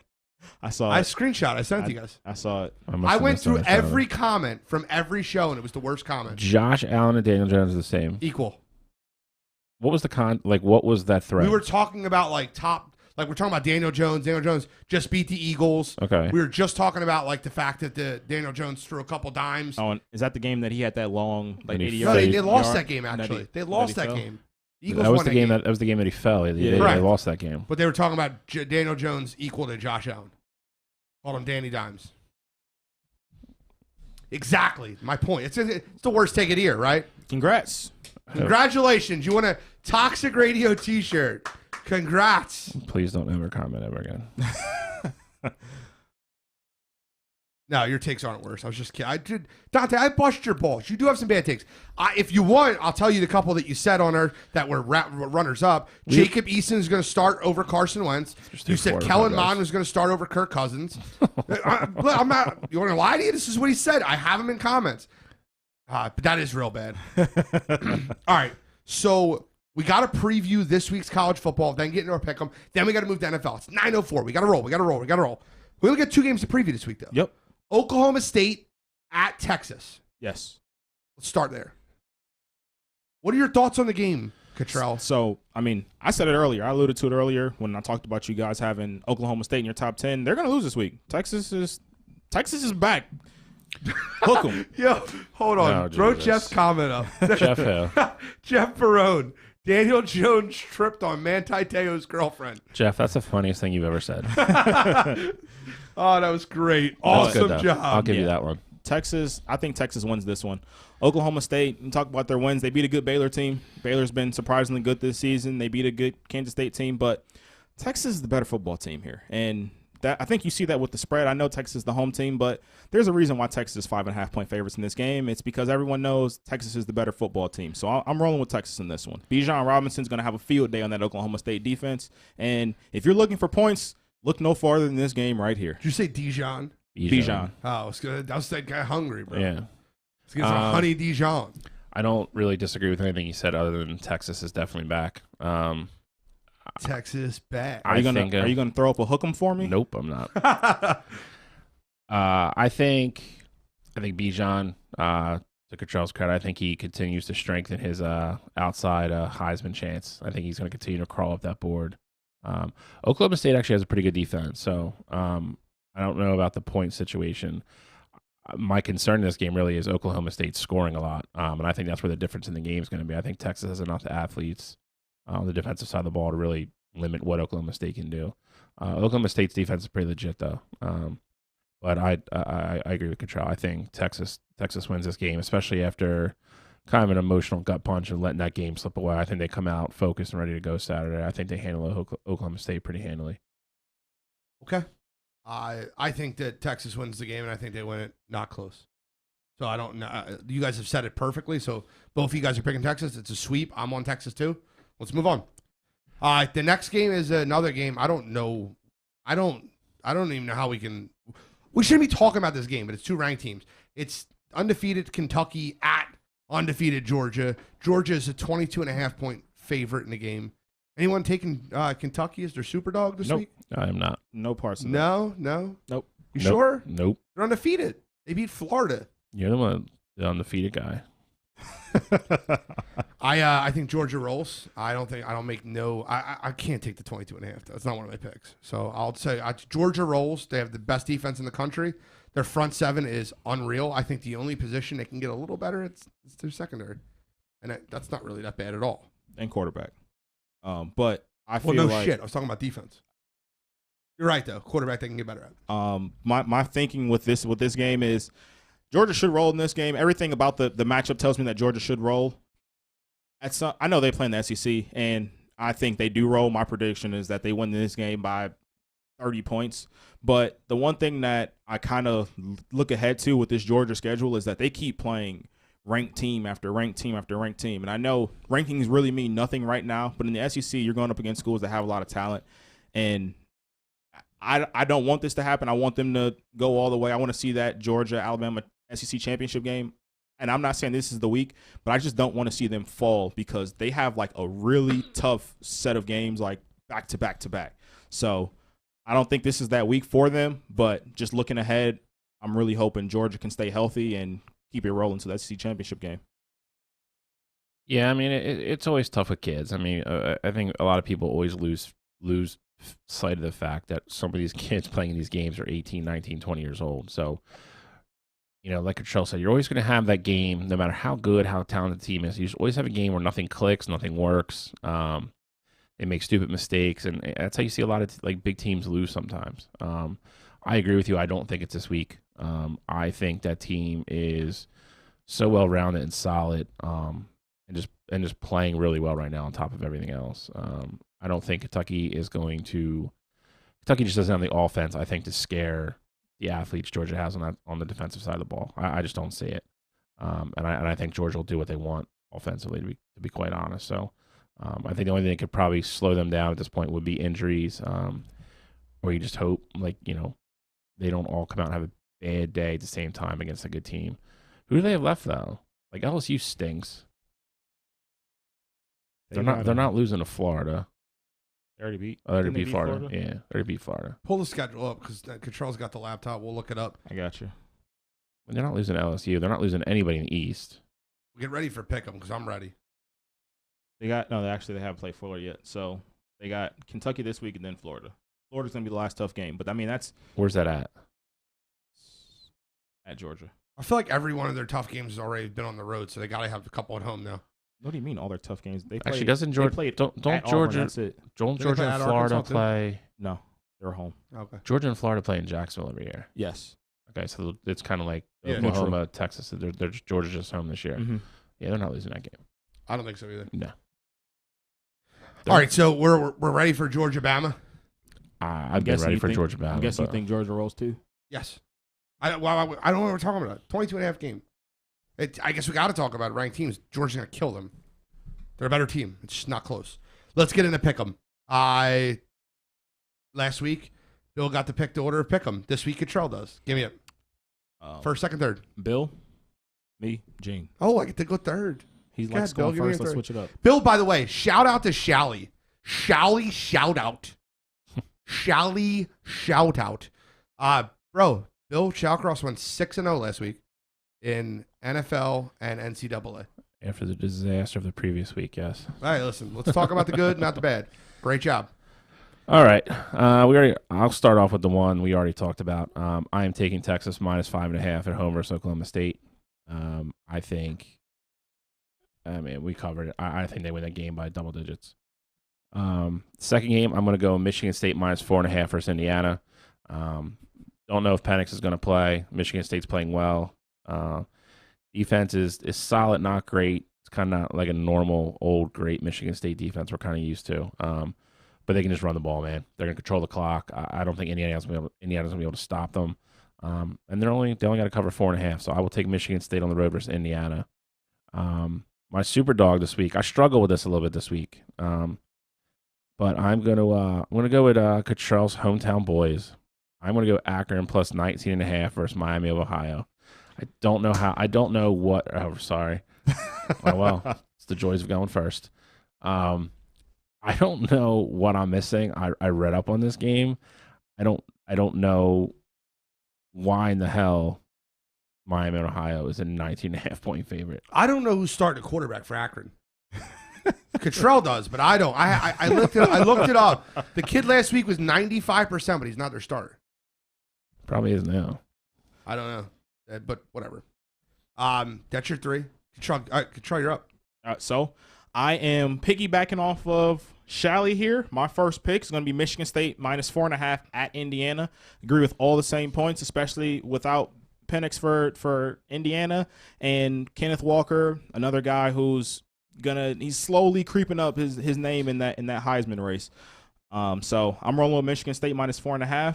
I saw it. I screenshot. I sent it to you guys. I saw it. I went through every comment from every show, and it was the worst comment. Josh Allen and Daniel Jones are the same. Equal. What was the what was that threat? We were talking about we're talking about Daniel Jones. Daniel Jones just beat the Eagles. Okay. We were just talking about the fact that Daniel Jones threw a couple dimes. Oh, and is that the game that he had that long 80 No, yard? they lost that game actually. They lost that game. The Eagles that was won the game. That was the game that he fell. They lost that game. But they were talking about Daniel Jones equal to Josh Allen. Called him Danny Dimes. Exactly. My point. It's the worst take of the year, right? Congrats. Congratulations. You won a Toxic Radio t-shirt. Congrats. Please don't ever comment ever again. No, your takes aren't worse. I was just kidding. Dante, I bust your balls. You do have some bad takes. If you want, I'll tell you the couple that you said on her that were runners up. Jacob Eason is going to start over Carson Wentz. You said Kellen Mond was going to start over Kirk Cousins. I'm not. You want to lie to you? This is what he said. I have him in comments. But that is real bad. All right. So we got to preview this week's college football, then get into our pick 'em. Then we got to move to NFL. It's 9:04. We got to roll. We only got 2 games to preview this week, though. Yep. Oklahoma State at Texas. Yes. Let's start there. What are your thoughts on the game, Cottrell? So, I mean, I said it earlier. I alluded to it earlier when I talked about you guys having Oklahoma State in your top 10. They're going to lose this week. Texas is back. Hook them. Yo, hold on. Throw Jeff's comment up. Jeff Hill. Jeff Perone. Daniel Jones tripped on Manti Te'o's girlfriend. Jeff, that's the funniest thing you've ever said. Oh, that was great. Awesome job. I'll give you that one. Texas, I think Texas wins this one. Oklahoma State, you talk about their wins. They beat a good Baylor team. Baylor's been surprisingly good this season. They beat a good Kansas State team, but Texas is the better football team here. And that, I think you see that with the spread. I know Texas is the home team, but there's a reason why Texas is 5.5-point favorites in this game. It's because everyone knows Texas is the better football team. So I'm rolling with Texas in this one. Bijan Robinson's going to have a field day on that Oklahoma State defense. And if you're looking for points, look no farther than this game right here. Did you say Dijon? Bijan. Oh, I was that guy hungry, bro. Yeah. Let's get some honey Dijon. I don't really disagree with anything you said other than Texas is definitely back. Texas back. Are you gonna throw up a hook 'em for me? Nope, I'm not. I think Bijan, to Cottrell's credit, I think he continues to strengthen his outside Heisman chance. I think he's going to continue to crawl up that board. Oklahoma State actually has a pretty good defense, so I don't know about the point situation. My concern in this game really is Oklahoma State scoring a lot, and I think that's where the difference in the game is going to be. I think Texas has enough athletes on the defensive side of the ball to really limit what Oklahoma State can do. Oklahoma State's defense is pretty legit, though. But I agree with Cottrell. I think Texas wins this game, especially after kind of an emotional gut punch and letting that game slip away. I think they come out focused and ready to go Saturday. I think they handle Oklahoma State pretty handily. Okay. I think that Texas wins the game, and I think they win it not close. So I don't know. You guys have said it perfectly. So both of you guys are picking Texas. It's a sweep. I'm on Texas too. Let's move on. The next game is another game. I don't know. I don't even know how we can. We shouldn't be talking about this game, but it's 2 ranked teams. It's undefeated Kentucky at undefeated Georgia. Georgia is a 22.5-point favorite in the game. Anyone taking Kentucky as their super dog this week? I am not. No parts of No. Nope. You sure? Nope. They're undefeated. They beat Florida. You're the undefeated guy. I think Georgia rolls. I can't take the 22.5. That's not one of my picks. So I'll say Georgia rolls. They have the best defense in the country. Their front seven is unreal. I think the only position they can get a little better it's their secondary, and that's not really that bad at all. And quarterback. But I feel like shit. I was talking about defense. You're right though. Quarterback they can get better at. My thinking with this game is Georgia should roll in this game. Everything about the matchup tells me that Georgia should roll. I know they play in the SEC, and I think they do roll. My prediction is that they win this game by 30 points. But the one thing that I kind of look ahead to with this Georgia schedule is that they keep playing ranked team after ranked team after ranked team. And I know rankings really mean nothing right now, but in the SEC, you're going up against schools that have a lot of talent. And I don't want this to happen. I want them to go all the way. I want to see that Georgia-Alabama SEC championship game. And I'm not saying this is the week, but I just don't want to see them fall because they have like a really tough set of games like back to back to back. So I don't think this is that week for them, but just looking ahead, I'm really hoping Georgia can stay healthy and keep it rolling to the SEC championship game. Yeah, I mean, it's always tough with kids. I mean, I think a lot of people always lose sight of the fact that some of these kids playing in these games are 18, 19, 20 years old. So, you know, like Cottrell said, you're always going to have that game, no matter how good, how talented the team is. You always have a game where nothing clicks, nothing works. They make stupid mistakes, and that's how you see a lot of big teams lose sometimes. I agree with you. I don't think it's this week. I think that team is so well rounded and solid, and just playing really well right now on top of everything else. I don't think Kentucky just doesn't have the offense, I think, to scare the athletes Georgia has on the defensive side of the ball. I just don't see it. And I think Georgia will do what they want offensively, to be quite honest. So I think the only thing that could probably slow them down at this point would be injuries, or you just hope, they don't all come out and have a bad day at the same time against a good team. Who do they have left, though? LSU stinks. They're not losing to Florida. They already beat. Oh, they beat Florida. Yeah, they already beat Florida. Pull the schedule up because Control's got the laptop. We'll look it up. I got you. They're not losing to LSU. They're not losing to anybody in the East. Get ready for Pickem because I'm ready. They haven't played Florida yet. So they got Kentucky this week and then Florida. Florida's gonna be the last tough game, but that's where's that at? At Georgia. I feel like every one of their tough games has already been on the road, so they got to have a couple at home now. What do you mean all their tough games? They actually doesn't Georgia don't Georgia that's it. Don't Georgia and Florida play? No, they're home. Okay. Georgia and Florida play in Jacksonville every year. Yes. Okay, so it's kind of like Oklahoma, Texas. They're Georgia's just home this year. Mm-hmm. Yeah, they're not losing that game. I don't think so either. No. All right, so we're ready for Georgia Bama. I've been ready for Georgia Bama. I'm guessing you think Georgia rolls too. Yes. I don't know what we're talking about. 22.5 game. I guess we got to talk about ranked teams. Georgia's going to kill them. They're a better team. It's just not close. Let's get into Pickem. Last week, Bill got to pick the order of Pickem. This week, Cottrell does. Give me it. First, second, third. Bill, me, Gene. Oh, I get to go third. He's like going first. Let's switch it up. Bill, by the way, shout out to Shally. Shally, shout out. Shally, shout out. Bro, Bill Shallcross went 6-0 last week in NFL and NCAA. After the disaster of the previous week, yes. All right, listen. Let's talk about the good, not the bad. Great job. All right. I'll start off with the one we already talked about. I am taking Texas minus 5.5 at home versus Oklahoma State. We covered it. I think they win that game by double digits. Second game, I'm going to go Michigan State minus 4.5 versus Indiana. Don't know if Penix is going to play. Michigan State's playing well. Defense is solid, not great. It's kind of not like a normal, old, great Michigan State defense we're kind of used to. But they can just run the ball, man. They're going to control the clock. I don't think Indiana's going to be able to stop them. And they only got to cover 4.5. So I will take Michigan State on the road versus Indiana. My super dog this week. I struggle with this a little bit this week. But I'm going to go with Cottrell's hometown boys. I'm going to go Akron plus 19.5 versus Miami of Ohio. I don't know what. Oh, sorry. Well, it's the joys of going first. I don't know what I'm missing. I read up on this game. I don't know why in the hell Miami of Ohio is a 19.5 point favorite. I don't know who's starting a quarterback for Akron. Cottrell does, but I don't. I looked it up. The kid last week was 95%, but he's not their starter. Probably is now. I don't know, but whatever. That's your three. Cottrell, you're up. So I am piggybacking off of Shally here. My first pick is going to be Michigan State minus 4.5 at Indiana. Agree with all the same points, especially without Penix for Indiana and Kenneth Walker, another guy who's he's slowly creeping up his name in that Heisman race. So I'm rolling with Michigan State minus 4.5.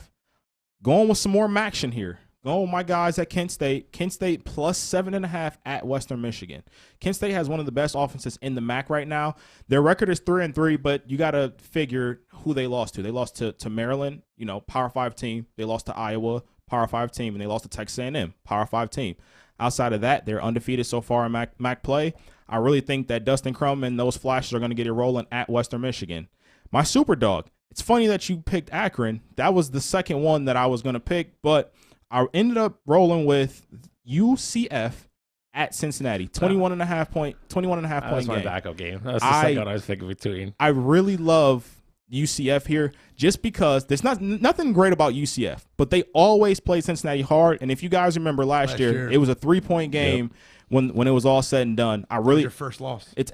Going with some more action here. Going with my guys at Kent State. Kent State plus 7.5 at Western Michigan. Kent State has one of the best offenses in the MAC right now. Their record is 3-3, but you got to figure who they lost to. They lost to Maryland, Power 5 team. They lost to Iowa, Power 5 team, and they lost to Texas A&M, Power 5 team. Outside of that, they're undefeated so far in MAC play. I really think that Dustin Crum and those Flashes are going to get it rolling at Western Michigan. My super dog, it's funny that you picked Akron. That was the second one that I was going to pick, but I ended up rolling with UCF at Cincinnati. 21.5 point game. That's my backup game. That's the second I was thinking between. I really love UCF here just because there's nothing great about UCF, but they always play Cincinnati hard. And if you guys remember last year, it was a 3-point game when it was all said and done. Your first loss. It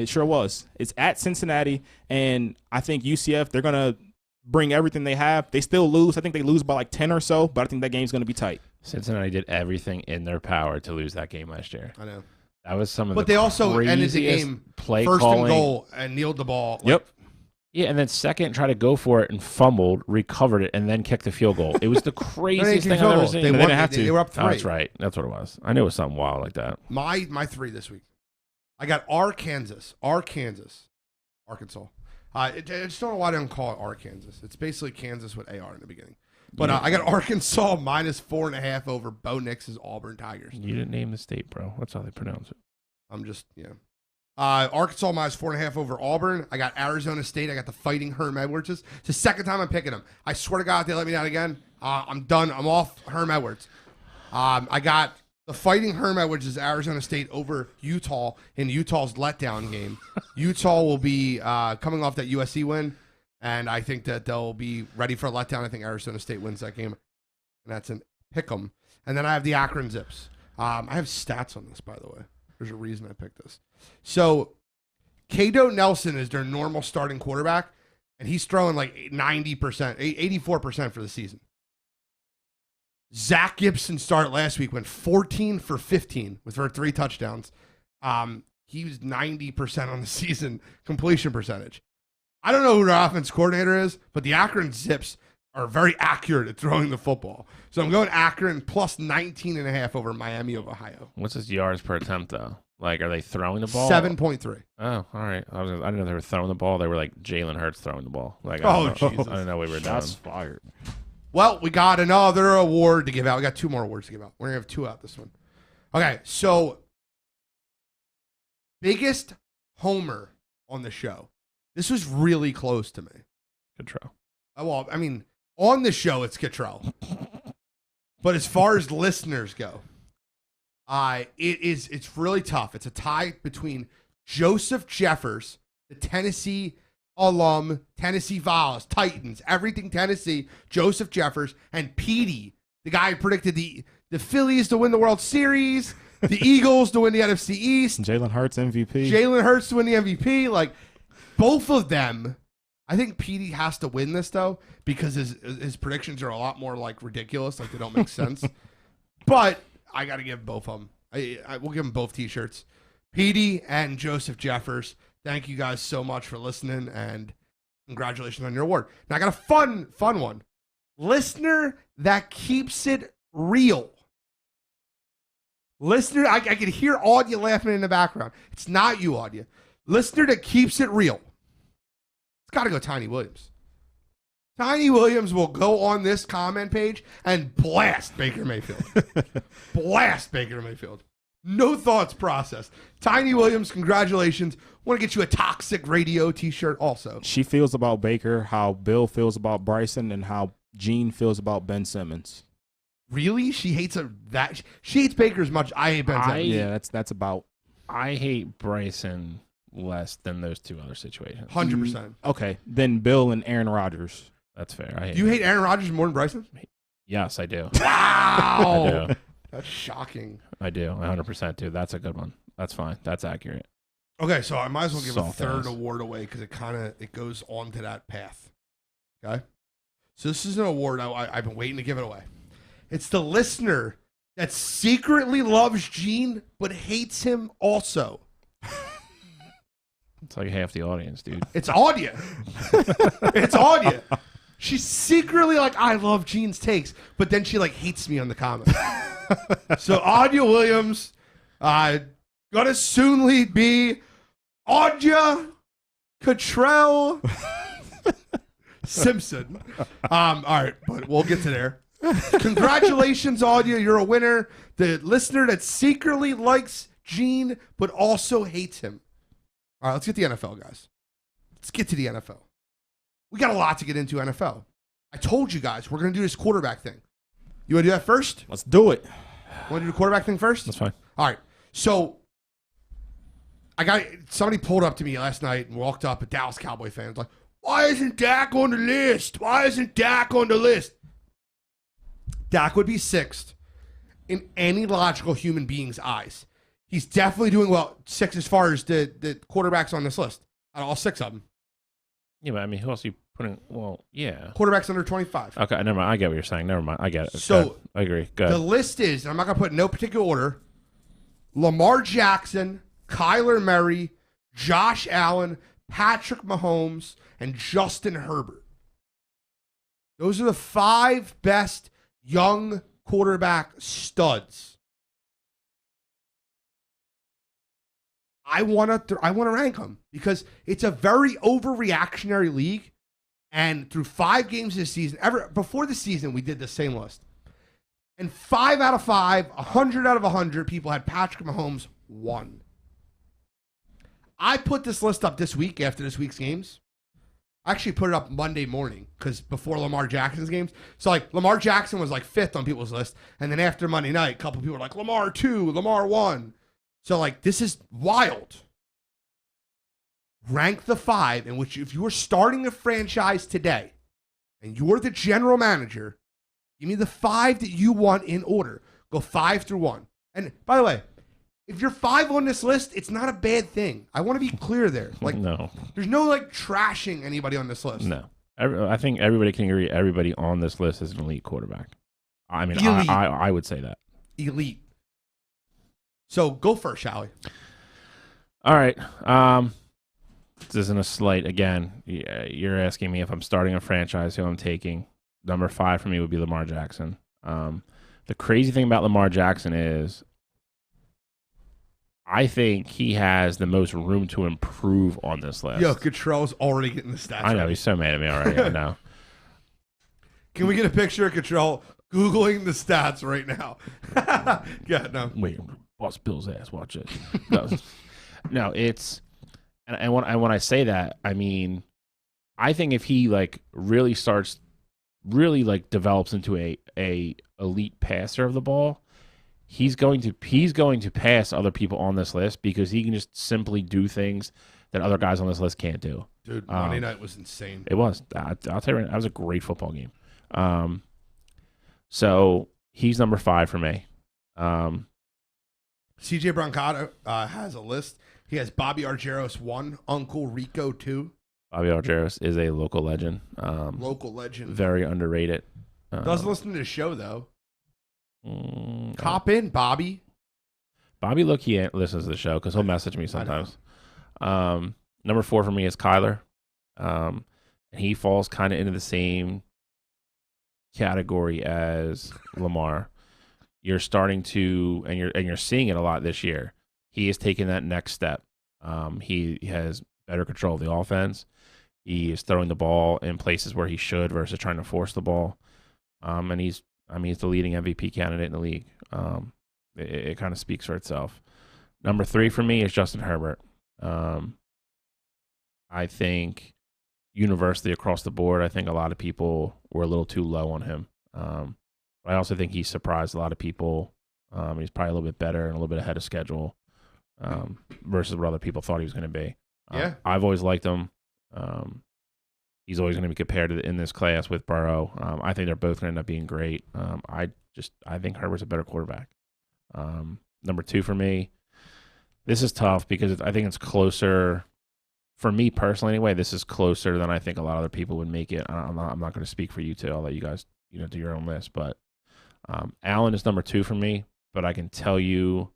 sure was. It's at Cincinnati, and I think UCF, they're going to bring everything they have. They still lose. I think they lose by like 10 or so, but I think that game's going to be tight. Cincinnati did everything in their power to lose that game last year. I know. That was some of But the they also ended the craziest game play first calling. and goal and kneeled the ball. Yep. Yeah, and then second tried to go for it and fumbled, recovered it, and then kicked the field goal. It was the craziest thing I've ever seen. They didn't have to. They were up 3. Oh, that's right. That's what it was. I knew it was something wild like that. My 3 this week. I got Arkansas. I just don't know why they don't call it Arkansas. It's basically Kansas with AR in the beginning. But I got Arkansas minus 4.5 over Bo Nix's Auburn Tigers. You didn't name the state, bro. That's how they pronounce it. I'm just, Arkansas minus 4.5 over Auburn. I got Arizona State. I got the Fighting Herm Edwards. It's the second time I'm picking them. I swear to God, if they let me down again, I'm done. I'm off Herm Edwards. I got the Fighting Herm Edwards is Arizona State over Utah in Utah's letdown game. Utah will be coming off that USC win, and I think that they'll be ready for a letdown. I think Arizona State wins that game, and that's in Pickem. And then I have the Akron Zips. I have stats on this, by the way. There's a reason I picked this. So, Cato Nelson is their normal starting quarterback, and he's throwing like 90%, 84% for the season. Zach Gibson started last week, went 14 for 15 with her 3 touchdowns. He was 90% on the season completion percentage. I don't know who their offense coordinator is, but the Akron Zips are very accurate at throwing the football. So I'm going Akron plus 19.5 over Miami of Ohio. What's his yards per attempt, though? Like, are they throwing the ball? 7.3. Oh, all right. I didn't know they were throwing the ball. They were like Jalen Hurts throwing the ball. Like, Jesus. I didn't know we were down. Shots fired. Well, we got another award to give out. We got 2 more awards to give out. We're going to have 2 out this one. Okay, so biggest homer on the show. This was really close to me. Cottrell. Well, I mean, on the show, it's Cottrell. But as far as listeners go, it's really tough. It's a tie between Joseph Jeffers, the Tennessee alum, Tennessee Vols, Titans, everything Tennessee, Joseph Jeffers, and Petey, the guy who predicted the Phillies to win the World Series, the Eagles to win the NFC East. Jalen Hurts MVP. Jalen Hurts to win the MVP. Like, both of them. I think Petey has to win this, though, because his predictions are a lot more, like, ridiculous. Like, they don't make sense. But I got to give both of them. I will give them both T-shirts. Petey and Joseph Jeffers, thank you guys so much for listening, and congratulations on your award. Now, I got a fun one. Listener that keeps it real. Listener, I can hear Audia laughing in the background. It's not you, Audia. Listener that keeps it real. It's got to go Tiny Williams. Tiny Williams will go on this comment page and blast Baker Mayfield. Blast Baker Mayfield. No thoughts processed. Tiny Williams, congratulations. Want to get you a Toxic Radio t-shirt also. She feels about Baker how Bill feels about Bryson and how Gene feels about Ben Simmons. Really? She hates that. She hates Baker as much. I hate Ben Simmons. Yeah, that's about. I hate Bryson less than those 2 other situations. 100%. Okay, then Bill and Aaron Rodgers. That's fair. Do you hate Aaron Rodgers more than Bryson? Yes, I do. Wow. I do. That's shocking. I do. 100% do. That's a good one. That's fine. That's accurate. Okay, so I might as well give Soft a 3rd ass. award away because it goes on to that path. Okay? So this is an award I've been waiting to give it away. It's the listener that secretly loves Gene but hates him also. It's like half the audience, dude. It's Audia. It's Audia. She's secretly like, I love Gene's takes, but then she like hates me on the comments. So Audia Williams, gonna soonly be Audia Cottrell Simpson. All right, but we'll get to there. Congratulations, Audia. You're a winner. The listener that secretly likes Gene but also hates him. All right, let's get to the NFL, guys. Let's get to the NFL. We got a lot to get into NFL. I told you guys we're going to do this quarterback thing. You want to do that first? Let's do it. Want to do the quarterback thing first? That's fine. All right. So somebody pulled up to me last night and walked up, a Dallas Cowboy fan. Was like, why isn't Dak on the list? Why isn't Dak on the list? Dak would be 6th in any logical human being's eyes. He's definitely doing well. 6 as far as the quarterbacks on this list. Out of all 6 of them. Yeah, but I mean, who else are you Yeah. Quarterbacks under 25. Okay, never mind. I get what you're saying. Never mind. I get it. So Good. I agree. Good. The list is, and I'm not going to put in no particular order, Lamar Jackson, Kyler Murray, Josh Allen, Patrick Mahomes, and Justin Herbert. Those are the 5 best young quarterback studs. I want to rank them because it's a very overreactionary league. And through 5 games this season, before the season, we did the same list. And 5 out of 5, 100 out of 100 people had Patrick Mahomes 1. I put this list up this week after this week's games. I actually put it up Monday morning because before Lamar Jackson's games. So, like, Lamar Jackson was, like, 5th on people's list. And then after Monday night, a couple people were like, Lamar 2, Lamar 1. So, like, this is wild. Rank the 5 in which if you are starting a franchise today and you're the general manager, give me the 5 that you want in order. Go 5 through 1. And by the way, if you're 5 on this list, it's not a bad thing. I want to be clear there. Like, no. There's no, like, trashing anybody on this list. No. I think everybody can agree everybody on this list is an elite quarterback. I mean, I would say that. Elite. So go first, shall we? All right. This isn't a slate. Again, you're asking me if I'm starting a franchise, who I'm taking. Number 5 for me would be Lamar Jackson. The crazy thing about Lamar Jackson is I think he has the most room to improve on this list. Yo, Cottrell's already getting the stats. I know. He's so mad at me already. I know. Can we get a picture of Cottrell Googling the stats right now? Yeah, no. Wait, bust Bill's ass. Watch it. No, it's... And when I say that, I mean, I think if he like really develops into a elite passer of the ball, he's going to pass other people on this list because he can just simply do things that other guys on this list can't do. Dude, Monday night was insane. It was. I'll tell you right now, that was a great football game. So he's number 5 for me. CJ Brancato has a list. He has Bobby Argyros 1, Uncle Rico 2. Bobby Argyros is a local legend. Local legend. Very underrated. Doesn't listen to the show, though. Cop in, Bobby. Bobby, look, he listens to the show because he'll message me sometimes. Number 4 for me is Kyler. And he falls kind of into the same category as Lamar. You're starting to, and you're seeing it a lot this year. He is taking that next step. He has better control of the offense. He is throwing the ball in places where he should versus trying to force the ball. And he's the leading MVP candidate in the league. It kind of speaks for itself. Number 3 for me is Justin Herbert. I think universally across the board, I think a lot of people were a little too low on him. But I also think he surprised a lot of people. He's probably a little bit better and a little bit ahead of schedule. Versus what other people thought he was going to be. Yeah. I've always liked him. He's always going to be compared in this class with Burrow. I think they're both going to end up being great. I think Herbert's a better quarterback. Number 2 for me. This is tough because I think it's closer. For me personally, anyway, this is closer than I think a lot of other people would make it. I'm not going to speak for you two. I'll let you guys do your own list. But Allen is number 2 for me. But I can tell you,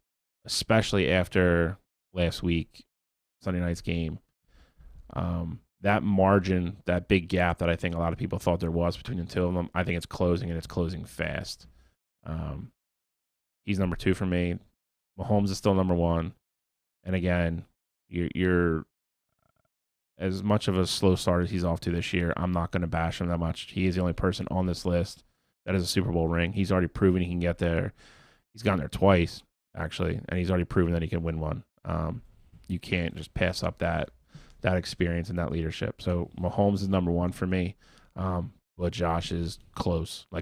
especially after last week, Sunday night's game, that margin, that big gap that I think a lot of people thought there was between the two of them, I think it's closing, and it's closing fast. He's number 2 for me. Mahomes is still number 1. And again, you're as much of a slow start as he's off to this year, I'm not going to bash him that much. He is the only person on this list that has a Super Bowl ring. He's already proven he can get there. He's gotten there twice, actually, and he's already proven that he can win one. You can't just pass up that experience and that leadership. So Mahomes is number 1 for me, but Josh is close. I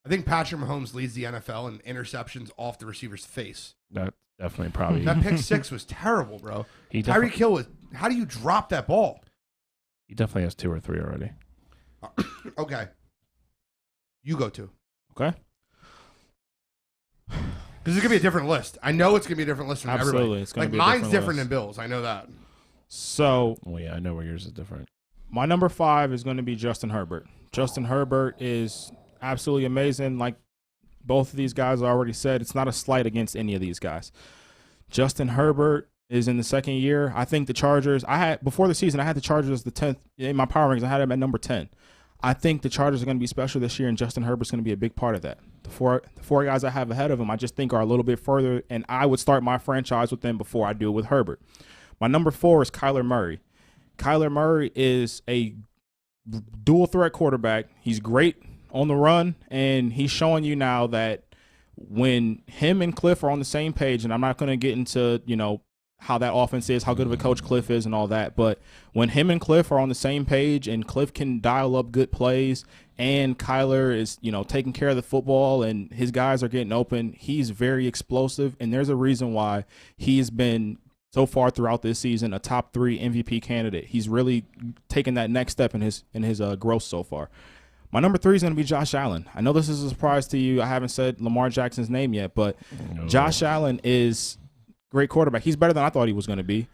think Patrick Mahomes leads the NFL in interceptions off the receiver's face. That definitely probably. That pick 6 was terrible, bro. Tyreek Hill was. How do you drop that ball? He definitely has 2 or 3 already. Okay. You go 2. Okay. This is going to be a different list. I know it's going to be a different list from Absolutely. everybody. It's going to be mine's a different list. than Bill's. I know that. So. Well, yeah, I know where yours is different. My number 5 is going to be Justin Herbert. Justin Herbert is absolutely amazing. Like both of these guys already said, it's not a slight against any of these guys. Justin Herbert is in the second year. I think the Chargers, before the season, I had the Chargers as the 10th in my power rankings. I had them at number 10. I think the Chargers are going to be special this year, and Justin Herbert's going to be a big part of that. The four guys I have ahead of him, I just think are a little bit further, and I would start my franchise with them before I do it with Herbert. My number 4 is Kyler Murray. Kyler Murray is a dual threat quarterback. He's great on the run, and he's showing you now that when him and Cliff are on the same page, and I'm not going to get into, how that offense is, how good of a coach Cliff is and all that, but when him and Cliff are on the same page and Cliff can dial up good plays and Kyler is, taking care of the football and his guys are getting open, he's very explosive, and there's a reason why he's been so far throughout this season a top 3 MVP candidate. He's really taken that next step in his growth so far. My number 3 is going to be Josh Allen. I know this is a surprise to you. I haven't said Lamar Jackson's name yet, but Josh Allen is great quarterback. He's better than I thought he was going to be.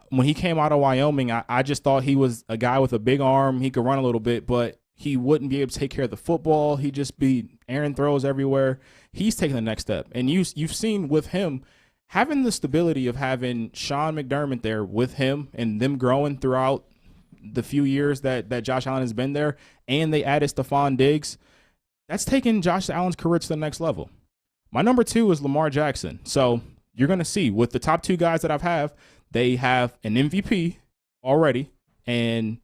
When he came out of Wyoming, I just thought he was a guy with a big arm. He could run a little bit, but he wouldn't be able to take care of the football. He'd just be errant throws everywhere. He's taking the next step. And you've seen with him having the stability of having Sean McDermott there with him and them growing throughout the few years that Josh Allen has been there, and they added Stephon Diggs, that's taken Josh Allen's career to the next level. My number 2 is Lamar Jackson. So you're going to see with the top 2 guys that I have, they have an MVP already, and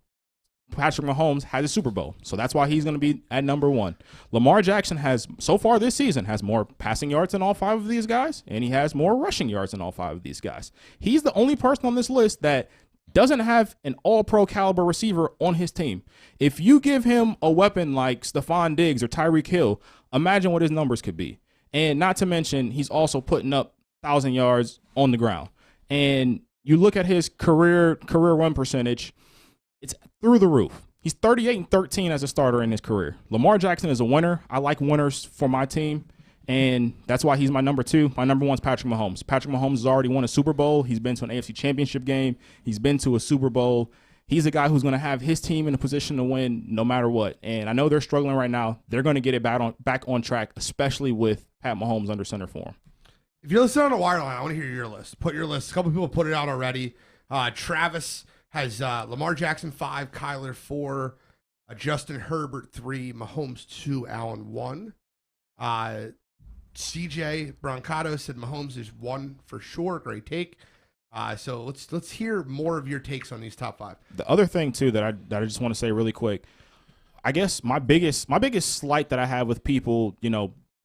Patrick Mahomes has a Super Bowl. So that's why he's going to be at number 1. Lamar Jackson has, so far this season, has more passing yards than all 5 of these guys, and he has more rushing yards than all 5 of these guys. He's the only person on this list that doesn't have an all-pro caliber receiver on his team. If you give him a weapon like Stephon Diggs or Tyreek Hill, imagine what his numbers could be. And not to mention, he's also putting up 1,000 yards on the ground. And you look at his career run percentage, it's through the roof. He's 38-13 as a starter in his career. Lamar Jackson is a winner. I like winners for my team, and that's why he's my number 2. My number 1 is Patrick Mahomes. Patrick Mahomes has already won a Super Bowl. He's been to an AFC Championship game. He's been to a Super Bowl. He's a guy who's going to have his team in a position to win no matter what. And I know they're struggling right now. They're going to get it back on track, especially with Pat Mahomes under center for him. If you're listening on the Wireline, I want to hear your list. Put your list. A couple people put it out already. Travis has Lamar Jackson 5, Kyler 4, Justin Herbert 3, Mahomes 2, Allen 1. CJ Brancato said Mahomes is 1 for sure. Great take. So let's hear more of your takes on these top 5. The other thing too that I just want to say really quick, I guess my biggest slight that I have with people,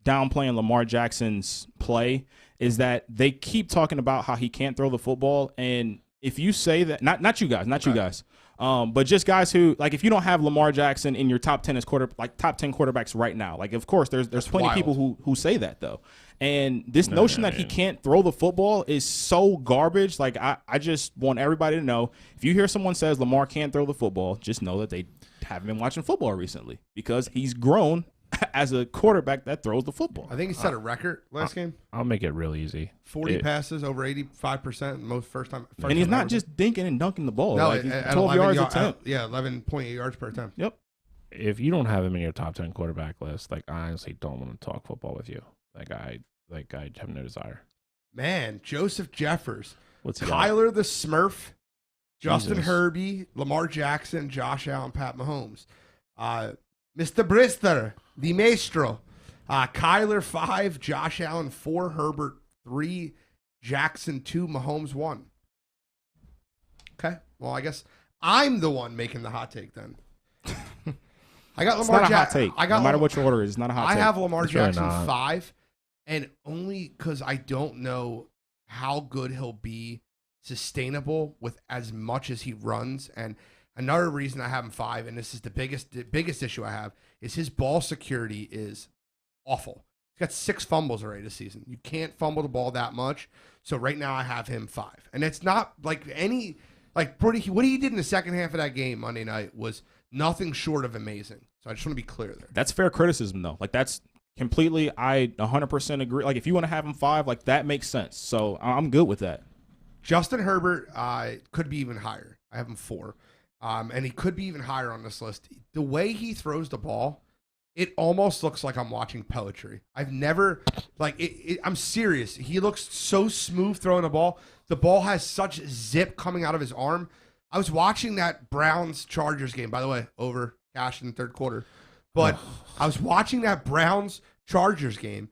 downplaying Lamar Jackson's play is that they keep talking about how he can't throw the football. And if you say that, not you guys, but just guys who, like, if you don't have Lamar Jackson in your top 10 as top 10 quarterbacks right now, like, of course there's plenty of people who say that though. And this notion that he can't throw the football is so garbage. Like, I just want everybody to know, if you hear someone says Lamar can't throw the football, just know that they haven't been watching football recently, because he's grown as a quarterback that throws the football. I think he set a record last game. I'll make it real easy. 40 passes, over 85%, most first time. And he's not just dinking and dunking the ball. No, like, at 12 yards attempt. 11.8 yards per attempt. Yep. If you don't have him in your top 10 quarterback list, like, I honestly don't want to talk football with you. I have no desire. Man, Joseph Jeffers, what's he Kyler the Smurf, Justin Jesus. Herbie, Lamar Jackson, Josh Allen, Pat Mahomes. Mr. Brister, the Maestro. Kyler 5, Josh Allen 4, Herbert 3, Jackson 2, Mahomes 1. Okay, well, I guess I'm the one making the hot take then. I got Lamar Jackson. No matter what your order is, it's not a hot take. I have Lamar Jackson really 5, and only because I don't know how good he'll be sustainable with as much as he runs. And another reason I have him 5, and this is the biggest issue I have, is his ball security is awful. He's got 6 fumbles already this season. You can't fumble the ball that much. So right now I have him 5. And it's not like what he did in the second half of that game Monday night was nothing short of amazing. So I just want to be clear there. That's fair criticism, though. Like, that's completely, I 100% agree. Like, if you want to have him 5, like, that makes sense. So I'm good with that. Justin Herbert could be even higher. I have him 4. and he could be even higher on this list. The way he throws the ball, it almost looks like I'm watching poetry. I've never, I'm serious. He looks so smooth throwing the ball. The ball has such zip coming out of his arm. I was watching that Browns-Chargers game. By the way, over cash in the third quarter. But I was watching that Browns-Chargers game,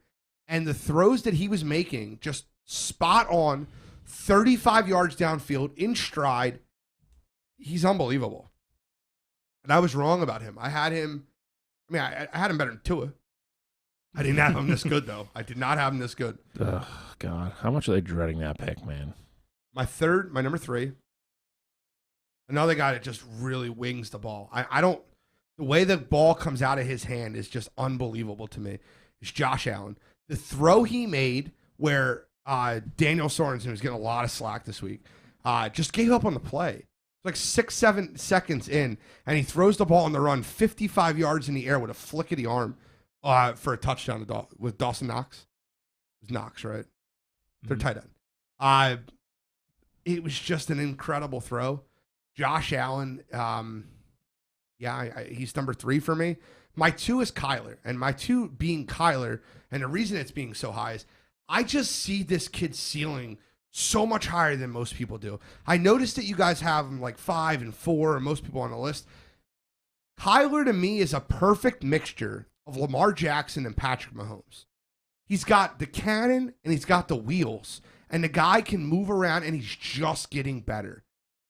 and the throws that he was making, just spot on, 35 yards downfield, in stride. He's unbelievable. And I was wrong about him. I had him better than Tua. I didn't have him this good, though. I did not have him this good. Ugh, God. How much are they dreading that pick, man? My number 3, another guy that just really wings the ball. The way the ball comes out of his hand is just unbelievable to me. It's Josh Allen. The throw he made where Daniel Sorensen was getting a lot of slack this week, just gave up on the play. Like 6-7 seconds in, and he throws the ball on the run 55 yards in the air with a flick of the arm for a touchdown with Dawson Knox. It was Knox, right? They're tight end. It was just an incredible throw. Josh Allen, he's number 3 for me. My 2 is Kyler, and my 2 being Kyler, and the reason it's being so high is I just see this kid's ceiling so much higher than most people do. I noticed that you guys have him like 5 and 4, and most people on the list. Kyler, to me, is a perfect mixture of Lamar Jackson and Patrick Mahomes. He's got the cannon, and he's got the wheels, and the guy can move around, and he's just getting better.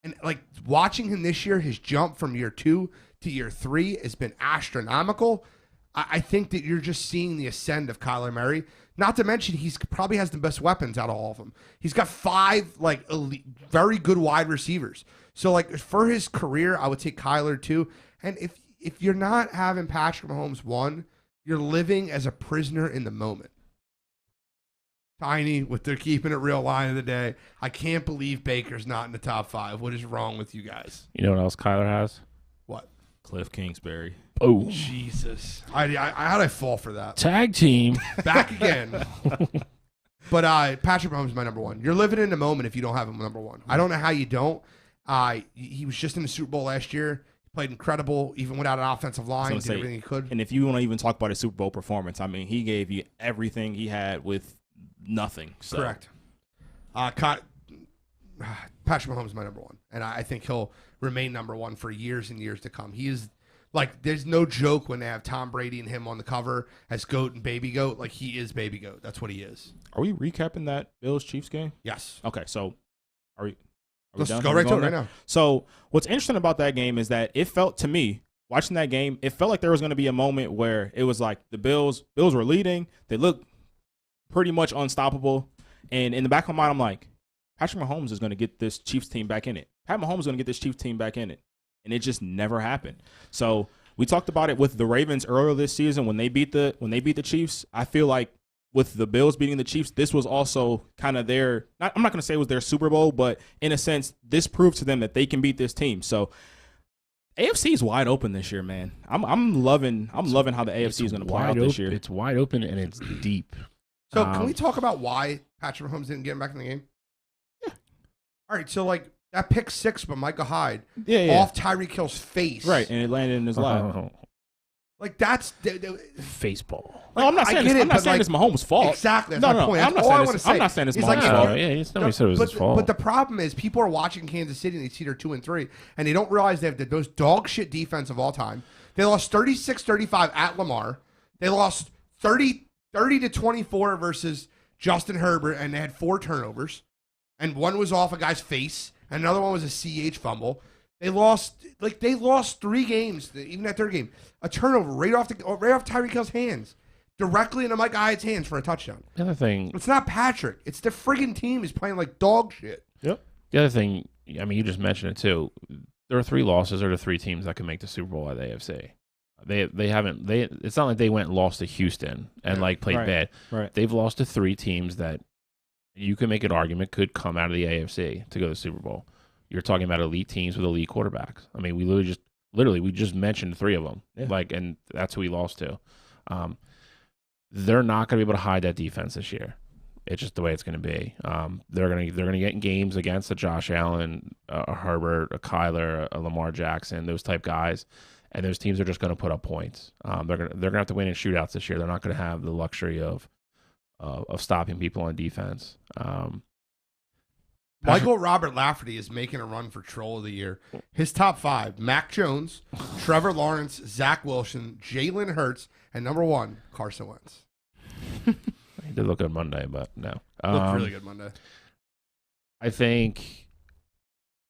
And like watching him this year, his jump from year 2 to year 3 has been astronomical. I think that you're just seeing the ascend of Kyler Murray. Not to mention, he's probably has the best weapons out of all of them. He's got 5 elite, very good wide receivers. So for his career, I would take Kyler 2. And if you're not having Patrick Mahomes 1, you're living as a prisoner in the moment. Tiny with their keeping it real line of the day. I can't believe Baker's not in the top 5. What is wrong with you guys? You know what else Kyler has? What? Cliff Kingsbury. Oh, Jesus! How did I fall for that? Tag team back again. But Patrick Mahomes is my number 1. You're living in the moment if you don't have him number 1. I don't know how you don't. He was just in the Super Bowl last year. He played incredible, even without an offensive line. Did everything he could. And if you want to even talk about his Super Bowl performance, I mean, he gave you everything he had with nothing. So. Correct. Patrick Mahomes is my number 1, and I think he'll remain number 1 for years and years to come. He is. There's no joke when they have Tom Brady and him on the cover as GOAT and Baby GOAT. He is Baby GOAT. That's what he is. Are we recapping that Bills-Chiefs game? Yes. Okay, so are we Let's done? go right to it right now. So what's interesting about that game is that it felt to me, watching that game, it felt like there was going to be a moment where it was like the Bills were leading. They looked pretty much unstoppable. And in the back of my mind, I'm like, Patrick Mahomes is going to get this Chiefs team back in it. Pat Mahomes is going to get this Chiefs team back in it. And it just never happened. So we talked about it with the Ravens earlier this season when they beat the Chiefs. I feel like with the Bills beating the Chiefs, this was also kind of their – I'm not going to say it was their Super Bowl, but in a sense, this proved to them that they can beat this team. So AFC is wide open this year, man. I'm loving how the AFC is going to play out this year. It's wide open and it's deep. So can we talk about why Patrick Mahomes didn't get him back in the game? Yeah. All right, so that pick 6 by Micah Hyde off Tyreek Hill's face. Right, and it landed in his lap. That's face ball. No, I'm not saying it's Mahomes' fault. Exactly. That's my point. That's all I want to say. I'm not saying it's Mahomes' fault. Yeah, nobody said it was his fault. But the problem is people are watching Kansas City and they see they're 2-3, and they don't realize they have the most dog shit defense of all time. They lost 36-35 at Lamar. They lost 30-24 versus Justin Herbert, and they had 4 turnovers. And one was off a guy's face, and another one was a CH fumble. They lost 3 games, even that third game. A turnover right off Tyreek Hill's hands, directly into Mike Hyde's hands for a touchdown. The other thing, it's not Patrick. It's the friggin' team is playing like dog shit. Yep. The other thing, I mean, you just mentioned it too. There are 3 losses. There are 3 teams that can make the Super Bowl at the AFC. They haven't. It's not like they went and lost to Houston and played bad. Right. They've lost to 3 teams that you can make an argument could come out of the AFC to go to the Super Bowl. You're talking about elite teams with elite quarterbacks. I mean, we we just mentioned 3 of them. Yeah. And that's who we lost to. They're not going to be able to hide that defense this year. It's just the way it's going to be. They're gonna get in games against a Josh Allen, a Herbert, a Kyler, a Lamar Jackson, those type guys, and those teams are just going to put up points. They're gonna have to win in shootouts this year. They're not going to have the luxury of stopping people on defense. Michael Robert Lafferty is making a run for Troll of the Year. His top 5: Mac Jones, Trevor Lawrence, Zach Wilson, Jalen Hurts, and number 1, Carson Wentz. He did look good Monday, but no. Looked really good Monday. I think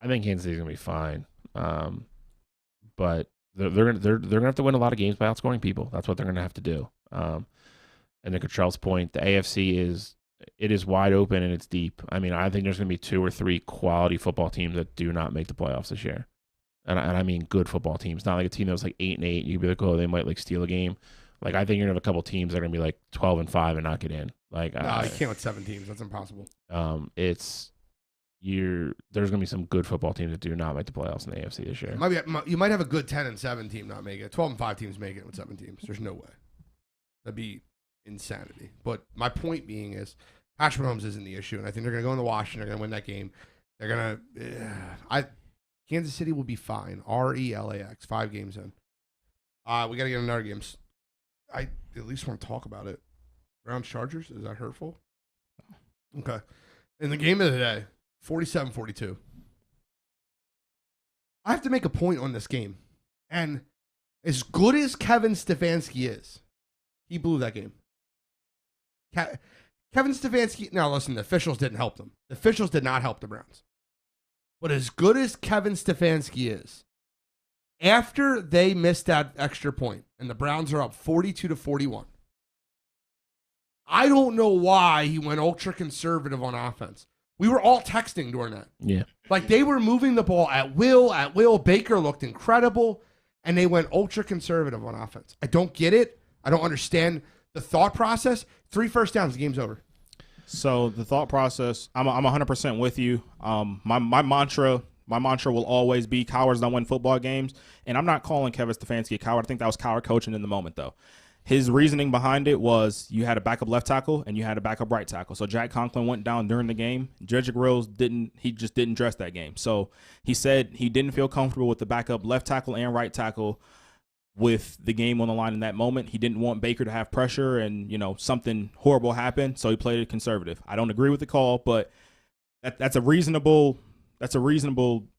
Kansas City's gonna be fine, but they're gonna have to win a lot of games by outscoring people. That's what they're gonna have to do. And to Cottrell's point, the AFC is wide open and it's deep. I mean, I think there's gonna be 2 or 3 quality football teams that do not make the playoffs this year, and I mean good football teams, not like a team that was like 8-8. You'd be like, oh, they might like steal a game. Like, I think you're gonna have a couple teams that are gonna be like 12-5 and not get in. Like, no, you can't with 7 teams. That's impossible. There's gonna be some good football teams that do not make the playoffs in the AFC this year. You might have a good 10-7 team not make it. 12-5 teams make it with 7 teams. There's no way. That'd be insanity. But my point being is, Patrick Mahomes isn't the issue, and I think they're gonna go into Washington. They're gonna win that game. They're gonna. Kansas City will be fine. RELAX. 5 games in. We gotta get another games. I at least want to talk about it. Browns Chargers, is that hurtful? Okay. In the game of the day, 47-42. I have to make a point on this game. And as good as Kevin Stefanski is, he blew that game. Kevin Stefanski, now listen, the officials didn't help them. The officials did not help the Browns. But as good as Kevin Stefanski is, after they missed that extra point and the Browns are up 42-41, I don't know why he went ultra conservative on offense. We were all texting during that. Yeah. Like, they were moving the ball at will. Baker looked incredible, and they went ultra conservative on offense. I don't get it. I don't understand the thought process. 3 first downs, the game's over. So the thought process, I'm 100% with you. My mantra will always be cowards don't win football games. And I'm not calling Kevin Stefanski a coward. I think that was coward coaching in the moment, though. His reasoning behind it was you had a backup left tackle and you had a backup right tackle. So Jack Conklin went down during the game. Jedrick Wills just didn't dress that game. So he said he didn't feel comfortable with the backup left tackle and right tackle with the game on the line in that moment. He didn't want Baker to have pressure and, something horrible happened. So he played it conservative. I don't agree with the call, but that's a reasonable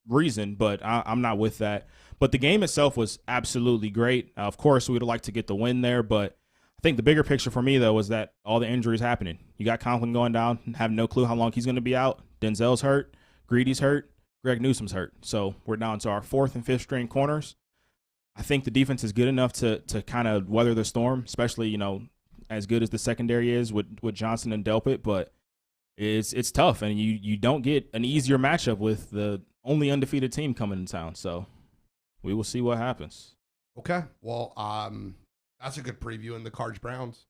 reason, but I'm not with that. But the game itself was absolutely great. Of course, we would like to get the win there, but I think the bigger picture for me, though, was that all the injuries happening. You got Conklin going down, have no clue how long he's going to be out. Denzel's hurt. Greedy's hurt. Greg Newsom's hurt. So we're down to our 4th and 5th string corners. I think the defense is good enough to kind of weather the storm, especially, as good as the secondary is with Johnson and Delpit, but it's tough, and you don't get an easier matchup with the only undefeated team coming in town. So we will see what happens. Okay. Well, that's a good preview in the Cards-Browns.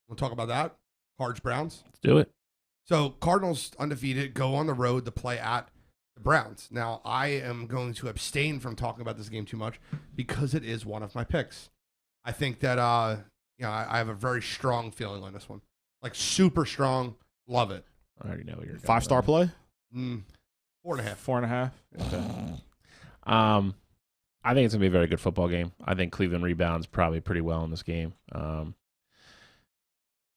Want to talk about that? Cards-Browns? Let's do it. So Cardinals undefeated, go on the road to play at the Browns. Now, I am going to abstain from talking about this game too much because it is one of my picks. I think that I have a very strong feeling on this one. Like, super strong. Love it. I already know what you're 5-star play? 4.5. 4.5? Okay. I think it's going to be a very good football game. I think Cleveland rebounds probably pretty well in this game.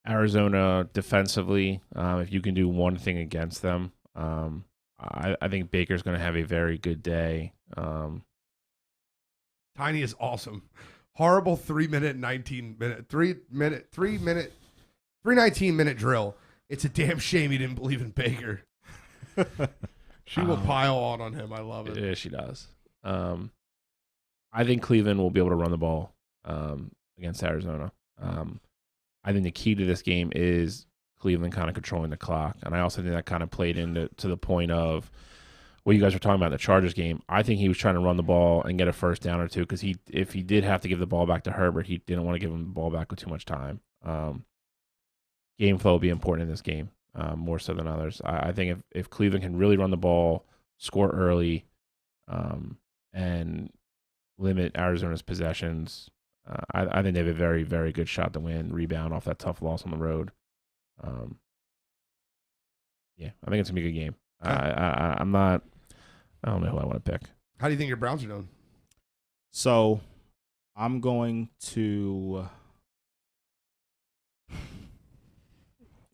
Arizona defensively, if you can do one thing against them, I think Baker's going to have a very good day. Tiny is awesome. Horrible 3-19 minute drill. It's a damn shame he didn't believe in Baker. She will pile on him. I love it. Yeah, she does. I think Cleveland will be able to run the ball against Arizona. I think the key to this game is Cleveland kind of controlling the clock. And I also think that kind of played into the point of what you guys were talking about in the Chargers game. I think he was trying to run the ball and get a first down or two because if he did have to give the ball back to Herbert, he didn't want to give him the ball back with too much time. Game flow will be important in this game, more so than others. I think if Cleveland can really run the ball, score early, and limit Arizona's possessions, I think they have a very, very good shot to win, rebound off that tough loss on the road. Yeah, I think it's gonna be a good game. I'm not. I don't know who I want to pick. How do you think your Browns are doing? So, I'm going to.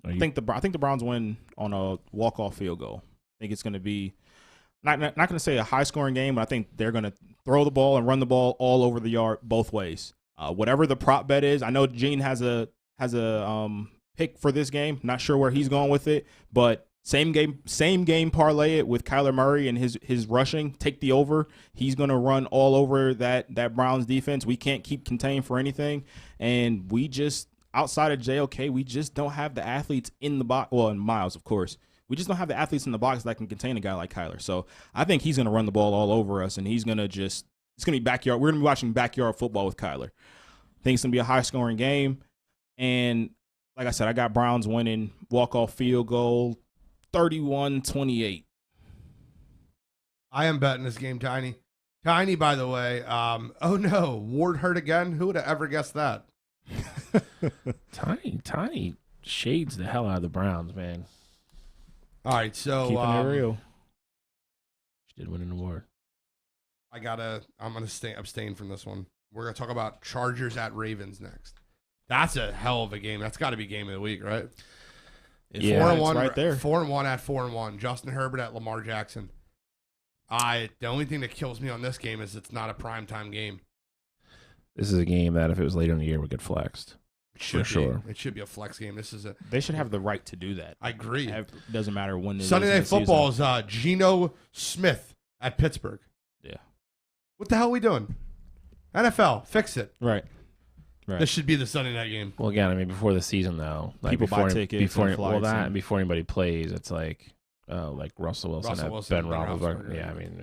I think the Browns win on a walk-off field goal. I think it's going to be not going to say a high-scoring game, but I think they're going to throw the ball and run the ball all over the yard both ways. Whatever the prop bet is, I know Gene has a pick for this game. Not sure where he's going with it, but same game parlay it with Kyler Murray and his rushing. Take the over. He's going to run all over that Browns defense. We can't keep contained for anything, and we just outside of JOK, we just don't have the athletes in the box. Well, and Miles, of course. We just don't have the athletes in the box that can contain a guy like Kyler. So I think he's going to run the ball all over us, and he's going to it's going to be backyard. We're going to be watching backyard football with Kyler. I think it's going to be a high-scoring game. And like I said, I got Browns winning walk-off field goal 31-28. I am betting this game, Tiny. Tiny, by the way. Oh, no. Ward hurt again? Who would have ever guessed that? Tiny shades the hell out of the Browns, man. All right, so keeping it real. She did win an award. I'm gonna abstain from this one. We're gonna talk about Chargers at Ravens next. That's a hell of a game. That's got to be game of the week, right? Yeah, 4-1 right there. 4-1 at 4-1. Justin Herbert at Lamar Jackson. The only thing that kills me on this game is it's not a primetime game. This is a game that if it was later in the year would get flexed. For sure. It should be a flex game. They should have the right to do that. I agree. It doesn't matter when. Sunday Night Football is Geno Smith at Pittsburgh. Yeah. What the hell are we doing? NFL, fix it. Right. This should be the Sunday night game. Well, again, I mean, before the season, though, like people buy tickets before and before anybody plays, it's like Russell Wilson at Ben Roethlisberger. Yeah, I mean,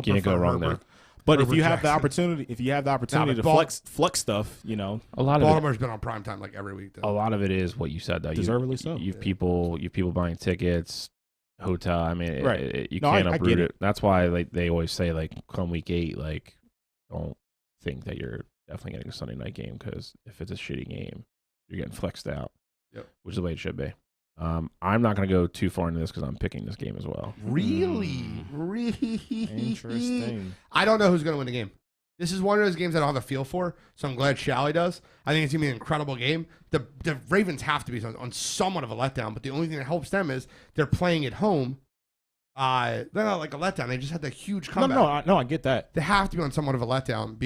can't go wrong there. But if you have the opportunity, to flex stuff, a lot of Baltimore's been on primetime like every week. A lot of it is what you said, though. Deservedly so. You've people buying tickets, hotel. I mean, you No, can't I uproot get it. That's why they always say come week 8, don't think that you're definitely getting a Sunday night game, because if it's a shitty game, you're getting flexed out. Yep. Which is the way it should be. I'm not going to go too far into this because I'm picking this game as well. Really? Interesting. I don't know who's going to win the game. This is one of those games I don't have a feel for, so I'm glad Shally does. I think it's going to be an incredible game. The Ravens have to be on somewhat of a letdown, but the only thing that helps them is they're playing at home. They're not like a letdown. They just had that huge comeback. No, I get that. They have to be on somewhat of a letdown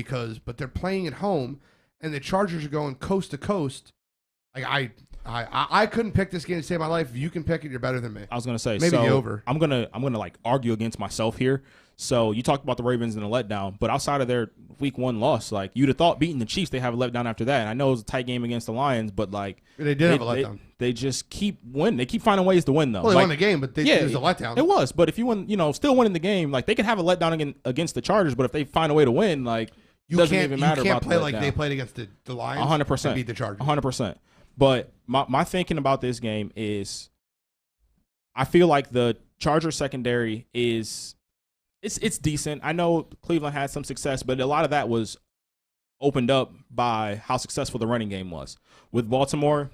but they're playing at home, and the Chargers are going coast to coast. Like I couldn't pick this game to save my life. If you can pick it, you're better than me. I was gonna say maybe the over. I'm gonna like argue against myself here. So you talked about the Ravens and a letdown, but outside of their week 1 loss, like you'd have thought beating the Chiefs, they have a letdown after that. And I know it was a tight game against the Lions, but like they did have a letdown. They just keep winning. They keep finding ways to win though. Well, they won the game, but it was a letdown. It was, but if you win, still winning the game, like they could have a letdown against the Chargers, but if they find a way to win, like it doesn't even matter. You can't about play the like letdown. they played against the Lions. 100%. And beat the Chargers. 100%. But my thinking about this game is, I feel like the Chargers secondary is it's decent. I know Cleveland had some success, but a lot of that was opened up by how successful the running game was. With Baltimore,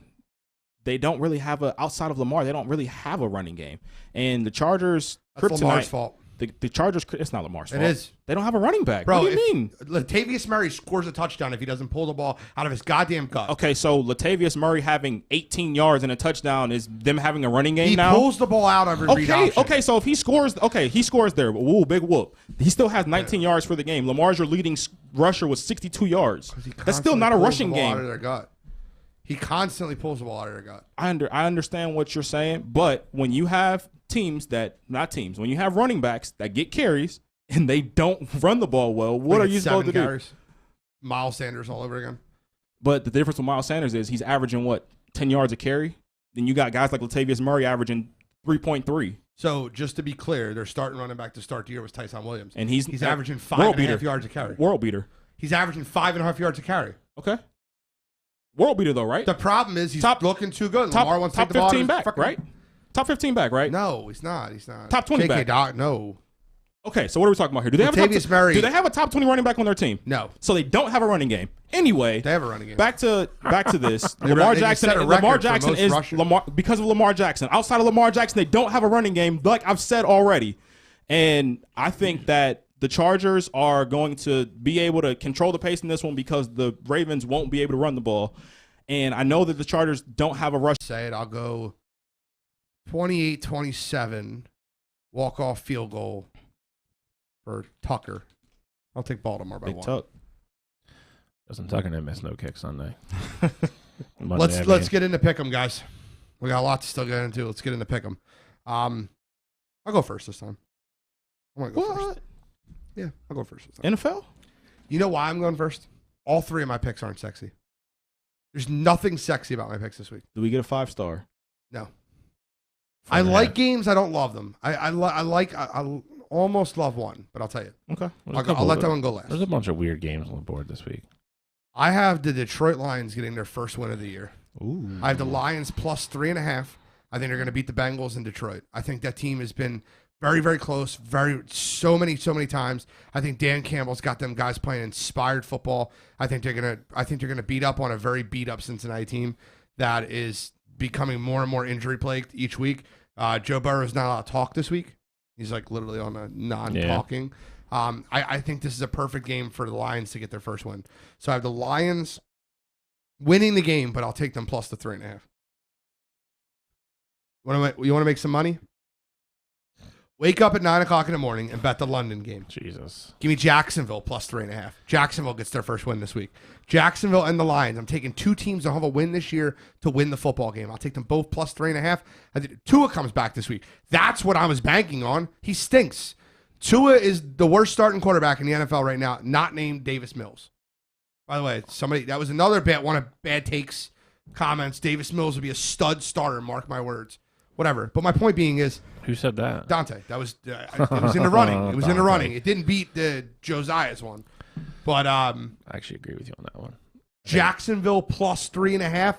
they don't really have outside of Lamar, they don't really have a running game. And the Chargers, that's Lamar's fault. The Chargers, it's not Lamar's fault. It is. They don't have a running back. Bro, what do you mean? Latavius Murray scores a touchdown if he doesn't pull the ball out of his goddamn gut. Okay, so Latavius Murray having 18 yards and a touchdown is them having a running game now? He pulls the ball out of every read option. Okay, so if he scores, he scores there. Woo, big whoop. He still has 19 yards for the game. Lamar's your leading rusher with 62 yards. That's still not a rushing game. Out of their gut. He constantly pulls the ball out of their gut. I understand what you're saying, but when you have when you have running backs that get carries and they don't run the ball well, what are you supposed to do? Miles Sanders all over again. But the difference with Miles Sanders is he's averaging 10 yards a carry. Then you got guys like Latavius Murray averaging 3.3. So just to be clear, their starting running back to start the year was Tyson Williams, and he's averaging 5.5 yards a carry. World beater. He's averaging 5.5 yards a carry. Okay. World beater though, right? The problem is he's looking too good. Lamar wants to take the ball. Top 15 back, right? Top 15 back, right? No, he's not. Top 20 back. No. Okay, so what are we talking about here? Do they have do they have a top 20 running back on their team? No. So they don't have a running game. Anyway, they have a running game. Back to this. Lamar Jackson is because of Lamar Jackson. Outside of Lamar Jackson, they don't have a running game, like I've said already. And I think that the Chargers are going to be able to control the pace in this one because the Ravens won't be able to run the ball. And I know that the Chargers don't have a rush. I'll go 28-27, walk-off field goal for Tucker. I'll take Baltimore by one. Tuck. Doesn't Tucker didn't miss no kick Sunday. Let's get into Pickem, guys. We got a lot to still get into. Let's get into Pickem. I'll go first this time. I want to go first. Yeah, I'll go first this time. NFL? You know why I'm going first? All three of my picks aren't sexy. There's nothing sexy about my picks this week. Do we get a 5-star? No. I like games. I don't love them. I almost love one, but I'll tell you. Okay. I'll let that one go last. There's a bunch of weird games on the board this week. I have the Detroit Lions getting their first win of the year. Ooh. I have the Lions plus 3.5. I think they're going to beat the Bengals in Detroit. I think that team has been very, very close, so many times. I think Dan Campbell's got them guys playing inspired football. I think they're gonna beat up on a very beat up Cincinnati team that is becoming more and more injury plagued each week. Joe Burrow is not allowed to talk this week. He's like literally on a non-talking. Yeah. I think this is a perfect game for the Lions to get their first win. So I have the Lions winning the game, but I'll take them plus the 3.5. You want to make some money? Wake up at 9 o'clock in the morning and bet the London game. Jesus. Give me Jacksonville plus 3.5. Jacksonville gets their first win this week. Jacksonville and the Lions. I'm taking two teams that have a win this year to win the football game. I'll take them both plus 3.5. I think Tua comes back this week. That's what I was banking on. He stinks. Tua is the worst starting quarterback in the NFL right now, not named Davis Mills. By the way, that was another one of Bad Takes comments. Davis Mills would be a stud starter, mark my words. Whatever. But my point being is, who said that? Dante. That was it was in the running. It was in the running. It didn't beat the Josiah's one. But I actually agree with you on that one. Jacksonville plus 3.5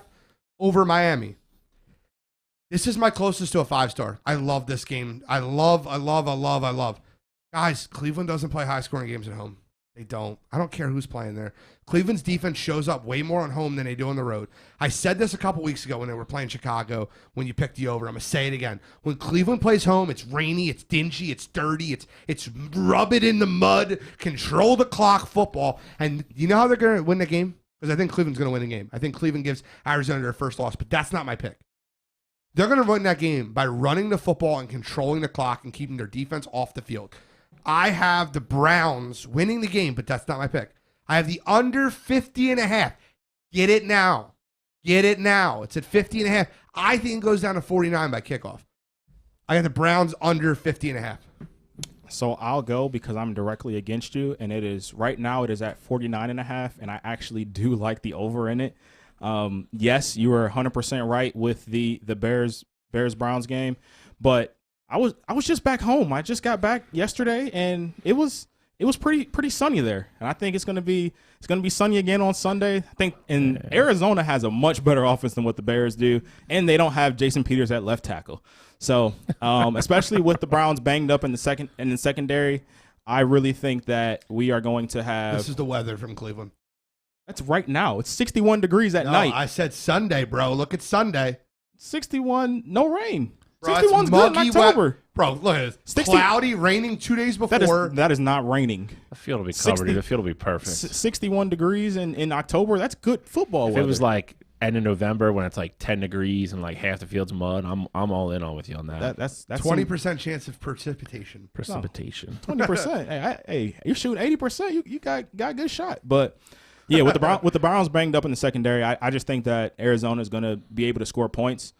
over Miami. This is my closest to a 5-star. I love this game. I love. Guys, Cleveland doesn't play high-scoring games at home. They don't. I don't care who's playing there. Cleveland's defense shows up way more on home than they do on the road. I said this a couple weeks ago when they were playing Chicago when you picked the over. I'm going to say it again. When Cleveland plays home, it's rainy, it's dingy, it's dirty, it's rub it in the mud, control the clock football. And you know how they're going to win the game? Because I think Cleveland's going to win the game. I think Cleveland gives Arizona their first loss, but that's not my pick. They're going to win that game by running the football and controlling the clock and keeping their defense off the field. I have the Browns winning the game, but that's not my pick. I have the under 50.5. Get it now. It's at 50.5. I think it goes down to 49 by kickoff. I got the Browns under 50.5. So I'll go because I'm directly against you, and it is right now it is at 49.5, and I actually do like the over in it. Yes, you were 100% right with the Bears-Browns game, but I was just back home. I just got back yesterday, and it was pretty sunny there. And I think it's gonna be sunny again on Sunday. I think Arizona has a much better offense than what the Bears do, and they don't have Jason Peters at left tackle. So especially with the Browns banged up in the secondary, I really think that we are going to have. This is the weather from Cleveland. That's right now. It's 61 degrees at night. I said Sunday, bro. Look at Sunday. 61, no rain. Bro, 61's good in October. Bro, look at this. Cloudy, raining 2 days before. That is not raining. The field will be covered. The field will be perfect. 61 degrees in October. That's good football weather. If it was like end of November when it's like 10 degrees and like half the field's mud, I'm all in on with you on that. That's 20% chance of precipitation. 20%. Hey, you're shooting 80%. You got a good shot. But yeah, with the Browns banged up in the secondary, I just think that Arizona is going to be able to score points.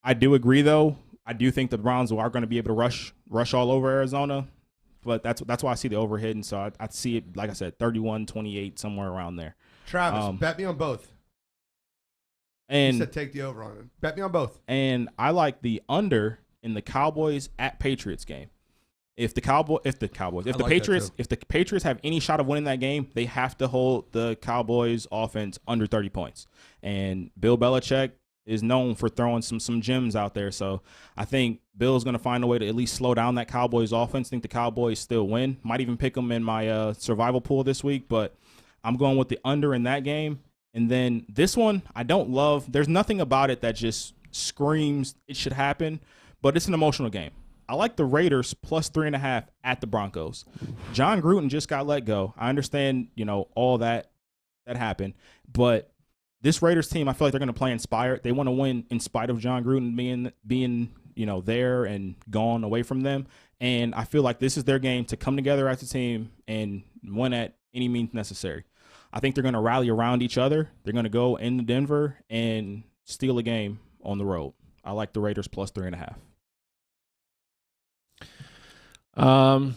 I do agree though. I do think the Browns are going to be able to rush all over Arizona, but that's why I see the overhit, and so I see it, like I said, 31-28, somewhere around there. Travis, bet me on both. And you said take the over on it. Bet me on both. And I like the under in the Cowboys at Patriots game. If the Patriots have any shot of winning that game, they have to hold the Cowboys offense under 30 points. And Bill Belichick is known for throwing some gems out there. So I think Bill's going to find a way to at least slow down that Cowboys offense. I think the Cowboys still win. Might even pick them in my survival pool this week, but I'm going with the under in that game. And then this one, I don't love. There's nothing about it that just screams it should happen, but it's an emotional game. I like the Raiders plus 3.5 at the Broncos. John Gruden just got let go. I understand, all that happened, but this Raiders team, I feel like they're going to play inspired. They want to win in spite of John Gruden being there and gone away from them. And I feel like this is their game to come together as a team and win at any means necessary. I think they're going to rally around each other. They're going to go into Denver and steal a game on the road. I like the Raiders plus 3.5. All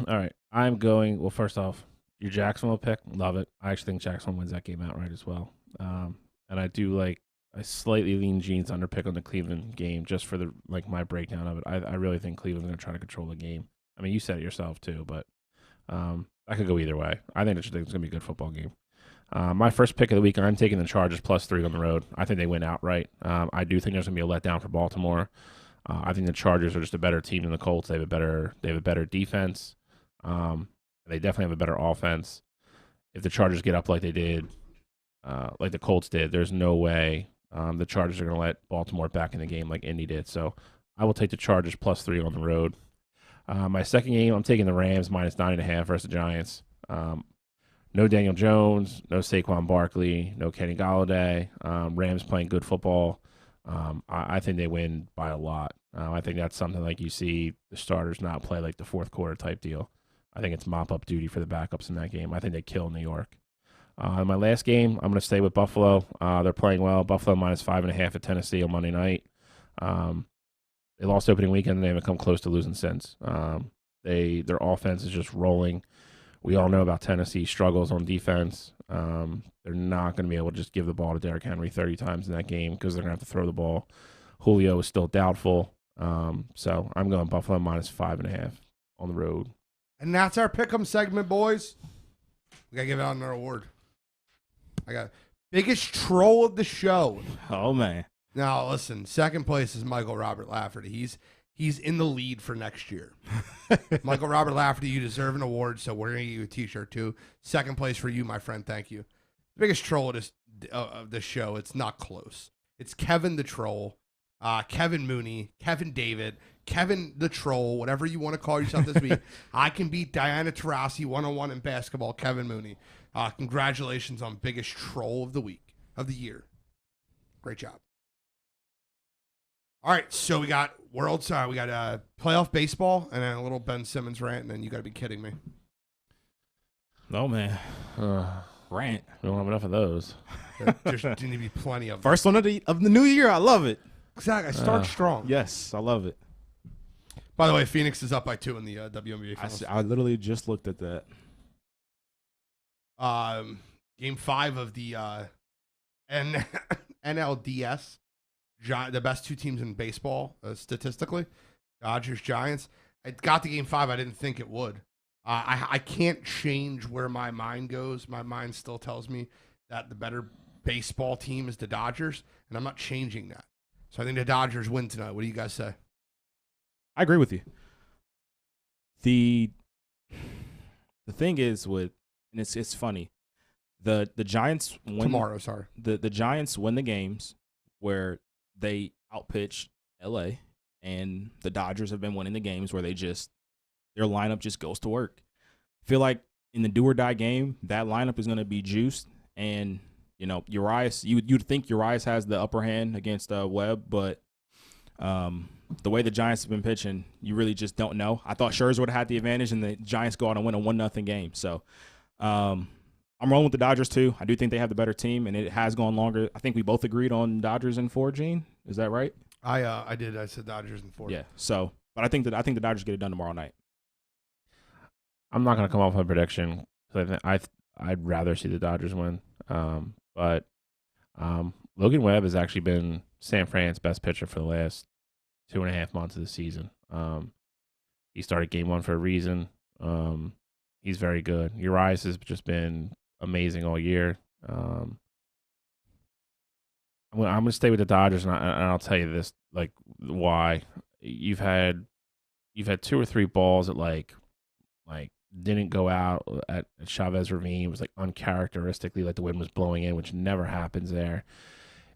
right. I'm going, well, first off, your Jacksonville pick, love it. I actually think Jacksonville wins that game outright as well. And I do I slightly lean Gene's under pick on the Cleveland game just for the my breakdown of it. I really think Cleveland's going to try to control the game. I mean, you said it yourself too, but I could go either way. I think it's going to be a good football game. My first pick of the week, I'm taking the Chargers plus 3 on the road. I think they win outright. I do think there's going to be a letdown for Baltimore. I think the Chargers are just a better team than the Colts. They have a better defense. They definitely have a better offense. If the Chargers get up like they did, like the Colts did, there's no way the Chargers are going to let Baltimore back in the game like Indy did. So I will take the Chargers plus 3 on the road. My second game, I'm taking the Rams minus 9.5 versus the Giants. No Daniel Jones, no Saquon Barkley, no Kenny Golladay. Rams playing good football. I think they win by a lot. I think that's something like you see the starters not play like the fourth quarter type deal. I think it's mop-up duty for the backups in that game. I think they kill New York. My last game, I'm going to stay with Buffalo. They're playing well. Buffalo minus 5.5 at Tennessee on Monday night. They lost opening weekend, and they haven't come close to losing since. Their offense is just rolling. We all know about Tennessee's struggles on defense. They're not going to be able to just give the ball to Derrick Henry 30 times in that game because they're going to have to throw the ball. Julio is still doubtful. So I'm going Buffalo minus 5.5 on the road. And that's our Pickem segment, boys. We got to give out another award. I got biggest troll of the show. Oh, man. Now, listen, second place is Michael Robert Lafferty. He's in the lead for next year. Michael Robert Lafferty, you deserve an award, so we're going to give you a T-shirt, too. Second place for you, my friend. Thank you. The biggest troll of this show, it's not close. It's Kevin the Troll, Kevin Mooney, Kevin David, Kevin the Troll, whatever you want to call yourself this week. I can beat Diana Taurasi 101 in basketball, Kevin Mooney. Congratulations on biggest troll of the week, of the year. Great job. All right, so we got playoff baseball and then a little Ben Simmons rant, and then you got to be kidding me. No, man. Rant. We don't have enough of those. There's going to be plenty of them. First one of the new year. I love it. Exactly. I start strong. Yes, I love it. By the way, Phoenix is up by 2 in the WNBA finals. I literally just looked at that. Game 5 of the NLDS. The best 2 teams in baseball, statistically. Dodgers, Giants. I got to game 5. I didn't think it would. I can't change where my mind goes. My mind still tells me that the better baseball team is the Dodgers, and I'm not changing that. So I think the Dodgers win tonight. What do you guys say? I agree with you. The thing is and it's funny. The Giants win tomorrow. Sorry, the Giants win the games where they outpitch LA, and the Dodgers have been winning the games where their lineup just goes to work. I feel like in the do or die game, that lineup is going to be juiced, and Urias. You'd think Urias has the upper hand against Webb, but the way the Giants have been pitching, you really just don't know. I thought Scherzer would have had the advantage, and the Giants go out and win a 1-0 game. So I'm rolling with the Dodgers too. I do think they have the better team, and it has gone longer. I think we both agreed on Dodgers in 4, Gene. Is that right? I did. I said Dodgers in 4. Yeah. So, but I think the Dodgers get it done tomorrow night. I'm not going to come off a prediction because I'd rather see the Dodgers win. But Logan Webb has actually been San Fran's best pitcher for the last 2.5 months of the season. He started game 1 for a reason. He's very good. Urias has just been amazing all year. I'm gonna stay with the Dodgers, and I'll tell you this, like why. You've had 2 or 3 balls that like didn't go out at Chavez Ravine. It was like uncharacteristically, like the wind was blowing in, which never happens there.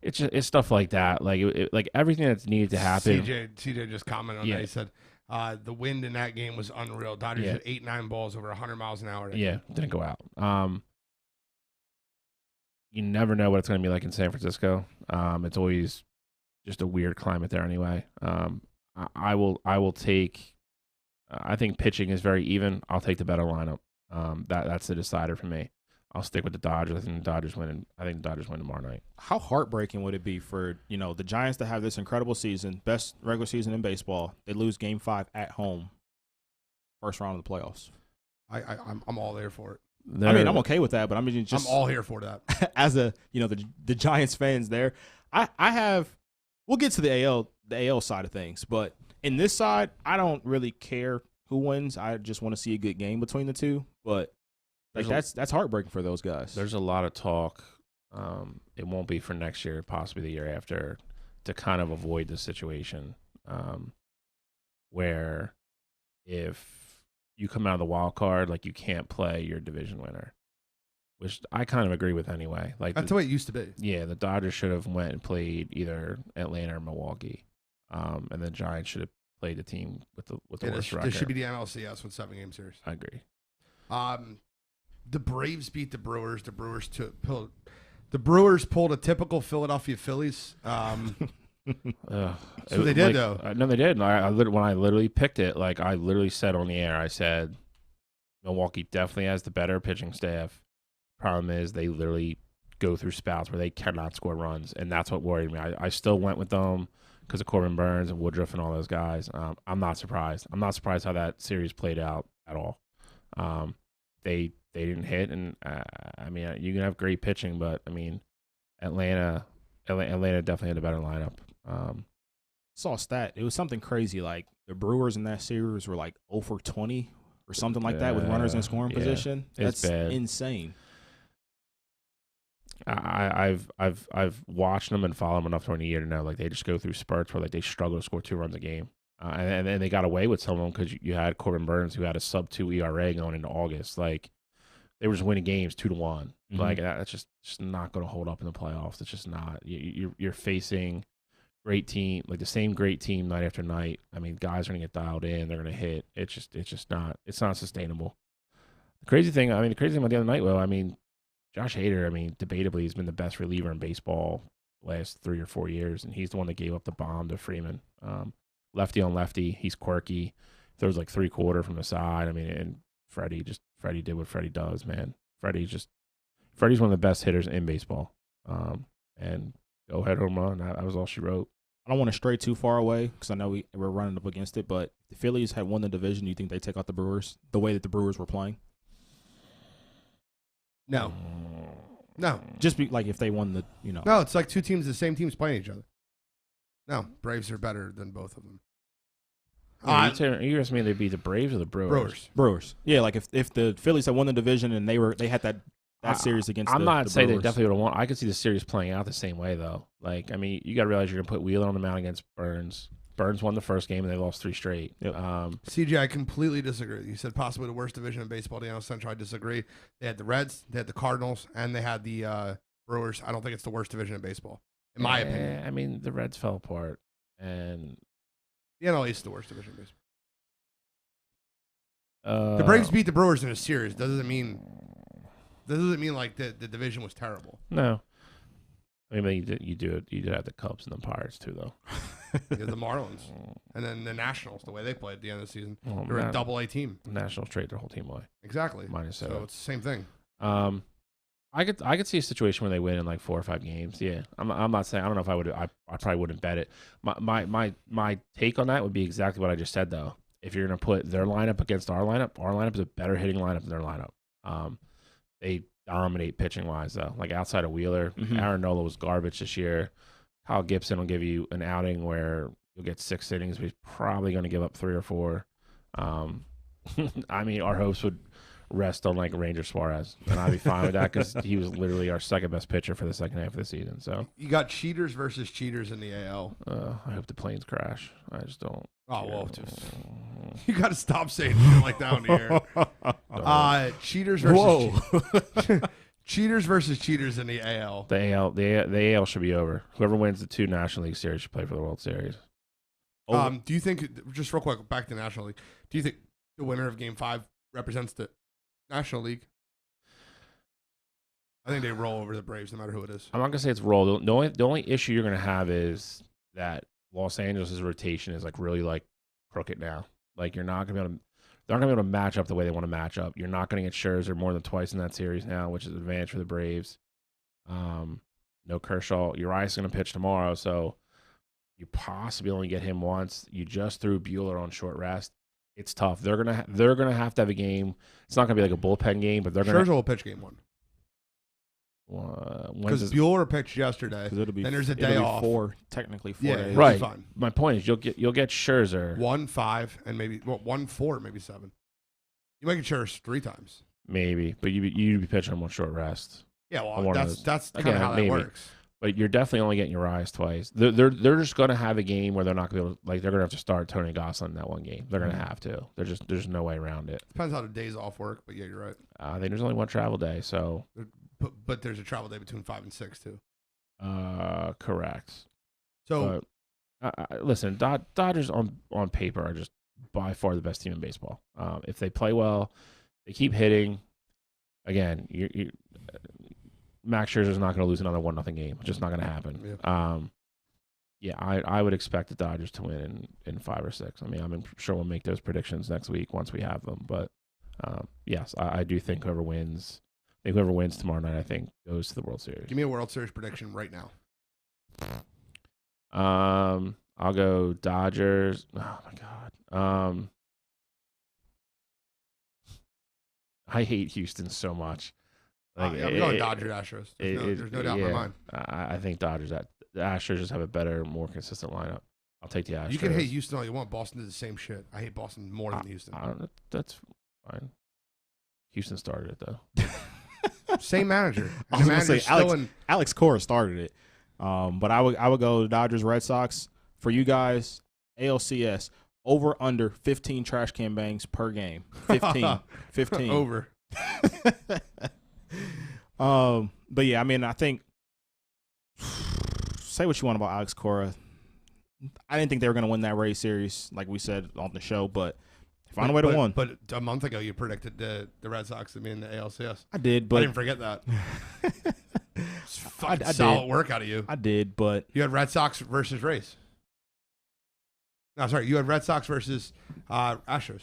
It's stuff like that. Like like everything that's needed to happen. CJ just commented on that. He said the wind in that game was unreal. Dodgers had 8-9 balls over 100 miles an hour. Yeah, didn't go out. You never know what it's going to be like in San Francisco. It's always just a weird climate there anyway. I will take. I think pitching is very even. I'll take the better lineup. That's the decider for me. I'll stick with the Dodgers. I think the Dodgers win. I think the Dodgers win tomorrow night. How heartbreaking would it be for the Giants to have this incredible season, best regular season in baseball? They lose Game 5 at home, first round of the playoffs. I'm all there for it. I'm okay with that, but I'm all here for that. As the Giants fans there, I have. We'll get to the AL side of things, but in this side, I don't really care who wins. I just want to see a good game between the two. But that's heartbreaking for those guys. There's a lot of talk. It won't be for next year, possibly the year after, to kind of avoid the situation where if you come out of the wild card, like you can't play your division winner, which I kind of agree with anyway. Like that's the way it used to be. Yeah, the Dodgers should have went and played either Atlanta or Milwaukee, and the Giants should have played the team with the worst record. There should be the NLCS with 7-game series. I agree. The Braves beat the Brewers. The Brewers pulled a typical Philadelphia Phillies. So they did though. No, they did. When I literally picked it, like I literally said on the air, I said Milwaukee definitely has the better pitching staff. Problem is they literally go through spouts where they cannot score runs, and that's what worried me. I still went with them because of Corbin Burns and Woodruff and all those guys. I'm not surprised. I'm not surprised how that series played out at all. They didn't hit, and I mean you can have great pitching, but I mean Atlanta definitely had a better lineup. Saw a stat. It was something crazy. Like the Brewers in that series were like 0 for 20 or something like that with runners in scoring position. That's bad. Insane. I've watched them and followed them enough during the year to know like they just go through spurts where like they struggle to score 2 runs a game, and they got away with some of them because you had Corbin Burns who had a sub-2 ERA going into August. Like they were just winning games 2-1. Mm-hmm. Like that's just not going to hold up in the playoffs. It's just not. You're facing great team, like the same great team night after night. I mean, guys are going to get dialed in. They're going to hit. It's just not. It's not sustainable. The crazy thing about the other night, Will, I mean, Josh Hader, I mean, debatably, he's been the best reliever in baseball the last 3 or 4 years, and he's the one that gave up the bomb to Freeman. Lefty on lefty, he's quirky. Throws like 3/4 from the side. I mean, and Freddie did what Freddie does, man. Freddie's one of the best hitters in baseball. And go ahead, home run. That was all she wrote. I don't want to stray too far away because I know we're running up against it, but if the Phillies had won the division, do you think they take out the Brewers the way that the Brewers were playing? No. Just be like if they won the, No, it's like 2 teams, the same teams playing each other. No, Braves are better than both of them. You asked me they'd be the Braves or the Brewers? Brewers. Yeah, like if the Phillies had won the division and they had that series against I'm not saying they Brewers. definitely would have won. I could see the series playing out the same way, though. Like, I mean, you got to realize you're going to put Wheeler on the mound against Burns. Burns won the first game, and they lost 3 straight. Yep. CJ, I completely disagree. You said possibly the worst division in baseball, the NL Central. I disagree. They had the Reds, they had the Cardinals, and they had the Brewers. I don't think it's the worst division in baseball, in my opinion. I mean, the Reds fell apart, and the NL East is the worst division in baseball. The Braves beat the Brewers in a series. Doesn't mean like the division was terrible. No. I mean, you did have the Cubs and the Pirates too, though. You had the Marlins, and then the Nationals. The way they played at the end of the season, they're a double-A team. The Nationals trade their whole team away. Exactly. Minus 7. So it's the same thing. I could see a situation where they win in like 4 or 5 games. Yeah, I'm not saying I don't know if I would. I probably wouldn't bet it. My take on that would be exactly what I just said though. If you're gonna put their lineup against our lineup is a better hitting lineup than their lineup. They dominate pitching wise though. Like outside of Wheeler, Aaron Nola was garbage this year. Kyle Gibson will give you an outing where you'll get 6 innings, but he's probably going to give up 3 or 4. I mean, our hopes would rest on like Ranger Suarez, and I'd be fine with that because he was literally our second best pitcher for the second half of the season. So you got cheaters versus cheaters in the AL. I hope the planes crash. I just don't. Oh well, you got to stop saying shit like that on the air. Cheaters versus cheaters versus cheaters in the AL. The AL should be over. Whoever wins the 2 National League series should play for the World Series. Do you think, just real quick, back to the National League, do you think the winner of Game 5 represents the National League? I think they roll over the Braves no matter who it is. I'm not gonna say it's roll. The only issue you're gonna have is that Los Angeles' rotation is like really like crooked now. Like they're not gonna be able to match up the way they want to match up. You're not gonna get Scherzer more than twice in that series now, which is an advantage for the Braves. No Kershaw. Urias gonna pitch tomorrow, so you possibly only get him once. You just threw Buehler on short rest. It's tough. They're gonna have to have a game. It's not gonna be like a bullpen game, but Scherzer will pitch Game 1. Because Buehler pitched yesterday. Then there's a day off. Technically 4 days. Right. My point is you'll get Scherzer 1-5 and maybe 1-4, maybe 7. You might get Scherzer 3 times. Maybe, but you'd be pitching him on short rest. Yeah, well, that's kind of how that works. But you're definitely only getting Urias twice. They're just going to have a game where they're not going to be able to, like they're going to have to start Tony Gosselin in that one game. They're going to have to. There's no way around it. Depends how the days off work, but yeah, you're right. I think there's only one travel day, so. But there's a travel day between 5 and 6 too. Correct. So, listen, Dodgers on paper are just by far the best team in baseball. If they play well, they keep hitting. Again, Max Scherzer's not going to lose another 1-0 game. It's just not going to happen. Yeah. I would expect the Dodgers to win in 5 or 6. I mean, I'm sure we'll make those predictions next week once we have them. But yes, I do think whoever wins tomorrow night, I think, goes to the World Series. Give me a World Series prediction right now. I'll go Dodgers. Oh my God. I hate Houston so much. I'm going Dodgers, Astros. There's no doubt in my mind. I think Dodgers. The Astros just have a better, more consistent lineup. I'll take the Astros. You can hate Houston all you want. Boston did the same shit. I hate Boston more than Houston. That's fine. Houston started it though. Same manager. I was going to say Alex Cora started it. But I would go Dodgers, Red Sox. For you guys, ALCS, over under 15 trash can bangs per game. 15. Over. But yeah, I mean, I think say what you want about Alex Cora. I didn't think they were going to win that Rays series, like we said on the show, but find a way to win. But a month ago, you predicted the Red Sox to be in the ALCS. I did, but I didn't forget that. I solid work out of you. I did, but you had Red Sox versus Rays. No, sorry, you had Red Sox versus Astros.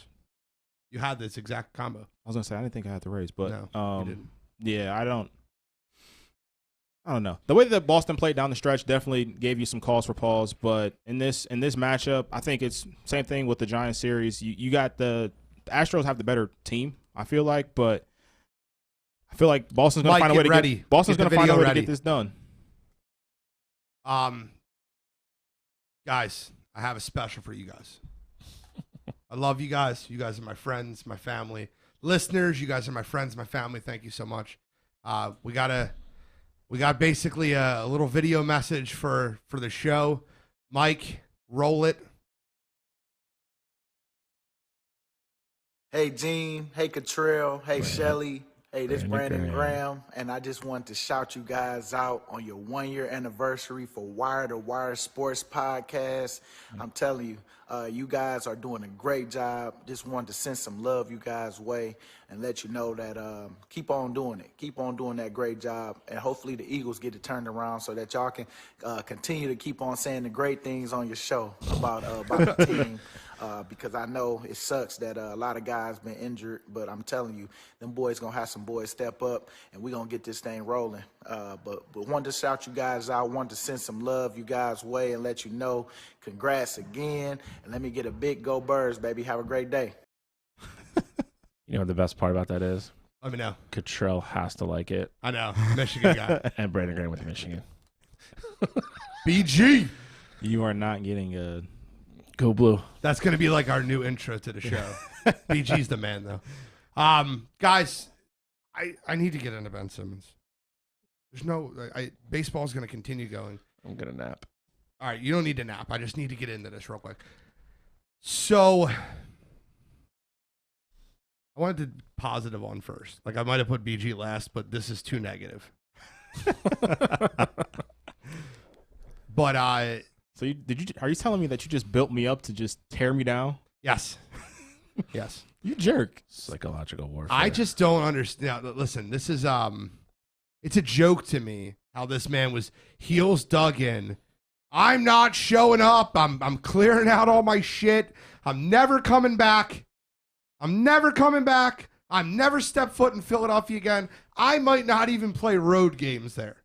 You had this exact combo. I was gonna say I didn't think I had the Rays, but no, you didn't. Yeah, I don't know. The way that Boston played down the stretch definitely gave you some cause for pause, but in this matchup, I think it's same thing with the Giants series. You got the Astros have the better team, I feel like, but I feel like Boston's going to find a way to get Boston's going to find a way to get this done. Guys, I have a special for you guys. I love you guys. You guys are my friends, my family. Listeners, you guys are my friends, my family. Thank you so much. We got basically a little video message for the show. Mike, roll it. Hey, Gene. Hey, Cottrell. Hey, Shelly. Hey, this is Brandon Graham, and I just wanted to shout you guys out on your 1-year anniversary for Wire2Wire Sports Podcast. I'm telling you, you guys are doing a great job. Just wanted to send some love you guys' way and let you know that keep on doing it. Keep on doing that great job, and hopefully the Eagles get it turned around so that y'all can continue to keep on saying the great things on your show about the team. Because I know it sucks that a lot of guys been injured, but I'm telling you, them boys going to have some boys step up, and we're going to get this thing rolling. But wanted to shout you guys out, wanted to send some love you guys' way and let you know, congrats again, and let me get a big go Birds, baby. Have a great day. You know what the best part about that is? Let me know. Cottrell has to like it. I know. Michigan guy. And Brandon Graham with Michigan. BG. You are not getting a... Go Blue. That's going to be like our new intro to the show. BG's the man, though. Guys, I need to get into Ben Simmons. There's no baseball's going to continue going. I'm gonna nap. All right, you don't need to nap. I just need to get into this real quick. So I wanted to positive on first. Like I might have put BG last, but this is too negative. But so are you telling me that you just built me up to just tear me down? Yes. Yes. You jerk. Psychological warfare. I just don't understand. Listen, this is it's a joke to me how this man was heels dug in. I'm not showing up. I'm clearing out all my shit. I'm never coming back. I'm never coming back. I'm never step foot in Philadelphia again. I might not even play road games there.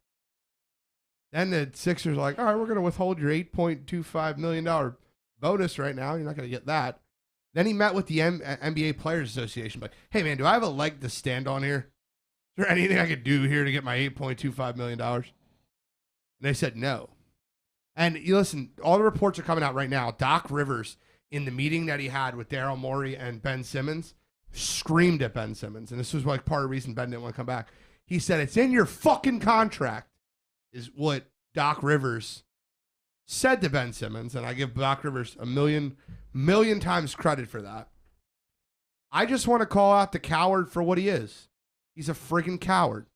Then the Sixers are like, all right, we're going to withhold your $8.25 million bonus right now. You're not going to get that. Then he met with the NBA Players Association. Like, hey, man, do I have a leg to stand on here? Is there anything I could do here to get my $8.25 million? And they said no. And you listen, all the reports are coming out right now. Doc Rivers, in the meeting that he had with Daryl Morey and Ben Simmons, screamed at Ben Simmons. And this was like part of the reason Ben didn't want to come back. He said, it's in your fucking contract, is what Doc Rivers said to Ben Simmons. And I give Doc Rivers a million times credit for that. I just want to call out the coward for what he is. He's a friggin' coward.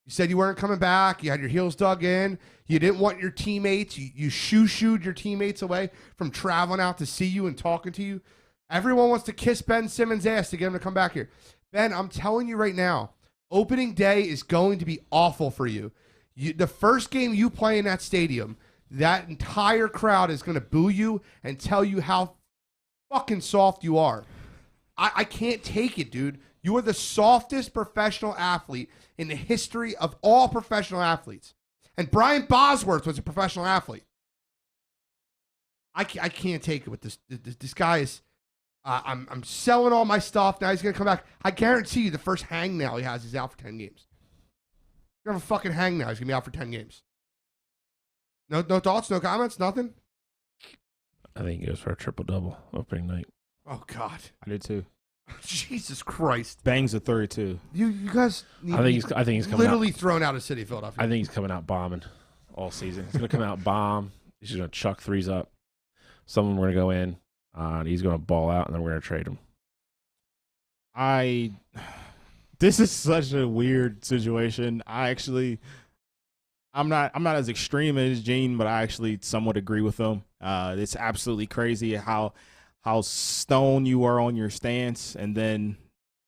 You said you weren't coming back. You had your heels dug in. You didn't want your teammates. You shoo-shooed your teammates away from traveling out to see you and talking to you. Everyone wants to kiss Ben Simmons' ass to get him to come back here. Ben, I'm telling you right now, opening day is going to be awful for you. The first game you play in that stadium, that entire crowd is going to boo you and tell you how fucking soft you are. I can't take it, dude. You are the softest professional athlete in the history of all professional athletes. And Brian Bosworth was a professional athlete. I can't take it with this. This guy is, I'm selling all my stuff. Now he's going to come back. I guarantee you the first hangnail he has is out for 10 games. You have a fucking hangnail. He's going to be out for 10 games. No thoughts, no comments, nothing? I think he goes for a triple-double opening night. Oh, God. I did too. Jesus Christ. Bangs a 32. You guys need I think he's coming literally out, thrown out of the city of Philadelphia. I think he's coming out bombing all season. He's going to come out bomb. He's just going to chuck threes up. Someone we're going to go in. And he's going to ball out, and then we're going to trade him. This is such a weird situation. I'm not as extreme as Gene, but I actually somewhat agree with him. It's absolutely crazy how stone you are on your stance, and then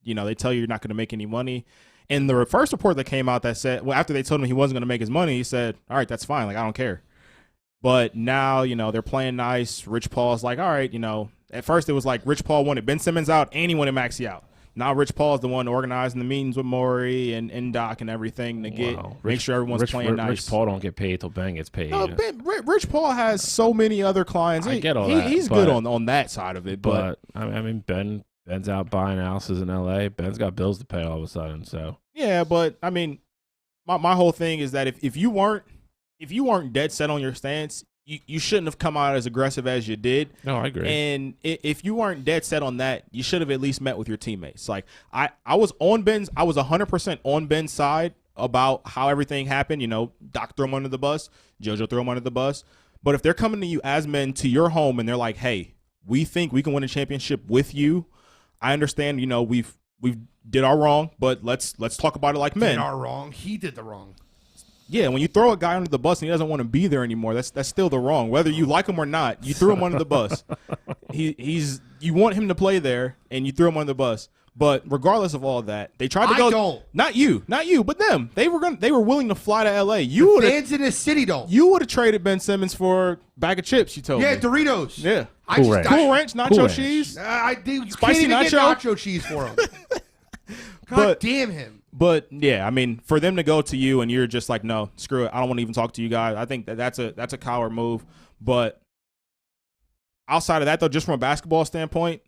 they tell you you're not going to make any money. And the first report that came out that said, well, after they told him he wasn't going to make his money, he said, all right, that's fine. Like, I don't care. But now, they're playing nice. Rich Paul's like, all right, at first it was like Rich Paul wanted Ben Simmons out and he wanted Maxey out. Now Rich Paul's the one organizing the meetings with Morey and Doc and everything to make sure everyone's playing nice. Rich Paul don't get paid till Ben gets paid. No, Rich Paul has so many other clients. I get all that. He's good on that side of it. But I mean, Ben's out buying houses in L.A. Ben's got bills to pay all of a sudden. So yeah, but I mean, my whole thing is that if you weren't dead set on your stance, you shouldn't have come out as aggressive as you did. No, I agree. And if you weren't dead set on that, you should have at least met with your teammates. Like I was 100% on Ben's side about how everything happened. Doc threw him under the bus, JoJo threw him under the bus. But if they're coming to you as men to your home and they're like, hey, we think we can win a championship with you. I understand, we've did our wrong, but let's talk about it like men. Did our wrong. He did the wrong. Yeah, when you throw a guy under the bus and he doesn't want to be there anymore, that's still the wrong. Whether you like him or not, you threw him under the bus. You want him to play there, and you threw him under the bus. But regardless of all of that, they tried to go. Don't. Not you, but them. They were willing to fly to L.A. Fans in this city don't. You would have traded Ben Simmons for a bag of chips. You told me. Yeah, Doritos. Yeah, Cool Ranch, nacho cheese. I Spicy can't even nacho? get nacho cheese for him. God damn him. But yeah, I mean, for them to go to you and you're just like, no, screw it, I don't want to even talk to you guys. I think that's a coward move. But outside of that, though, just from a basketball standpoint,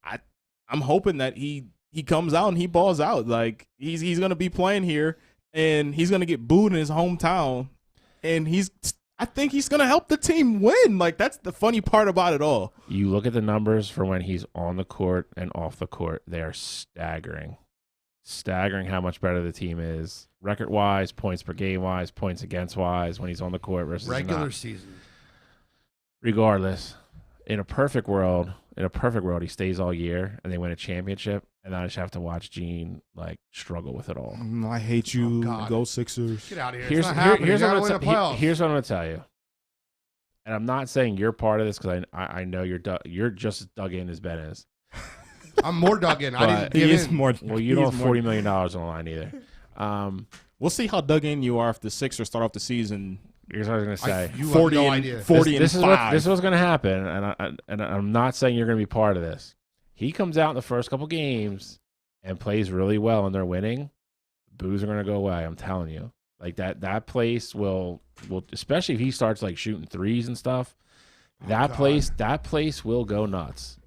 I'm hoping that he comes out and he balls out. Like he's gonna be playing here and he's gonna get booed in his hometown, and I think he's going to help the team win. Like, that's the funny part about it all. You look at the numbers for when he's on the court and off the court, they are staggering. Staggering how much better the team is. Record-wise, points per game-wise, points against-wise when he's on the court versus regular season. Regardless, in a perfect world, he stays all year and they win a championship, and I just have to watch Gene like struggle with it all. I hate you. Go Sixers. Get out of here. Here's what I'm gonna tell you, and I'm not saying you're part of this because I know you're just as dug in as Ben is. I'm more dug in. I didn't give in. Well, you don't have $40 million on the line either. We'll see how dug in you are if the Sixers start off the season. Here's what I was going to say. 40 no and idea. 40 this and is 5. This is what's going to happen, and I'm not saying you're going to be part of this. He comes out in the first couple games and plays really well, and they're winning. Boos are going to go away. I'm telling you, like that place will especially if he starts like shooting threes and stuff. That place will go nuts.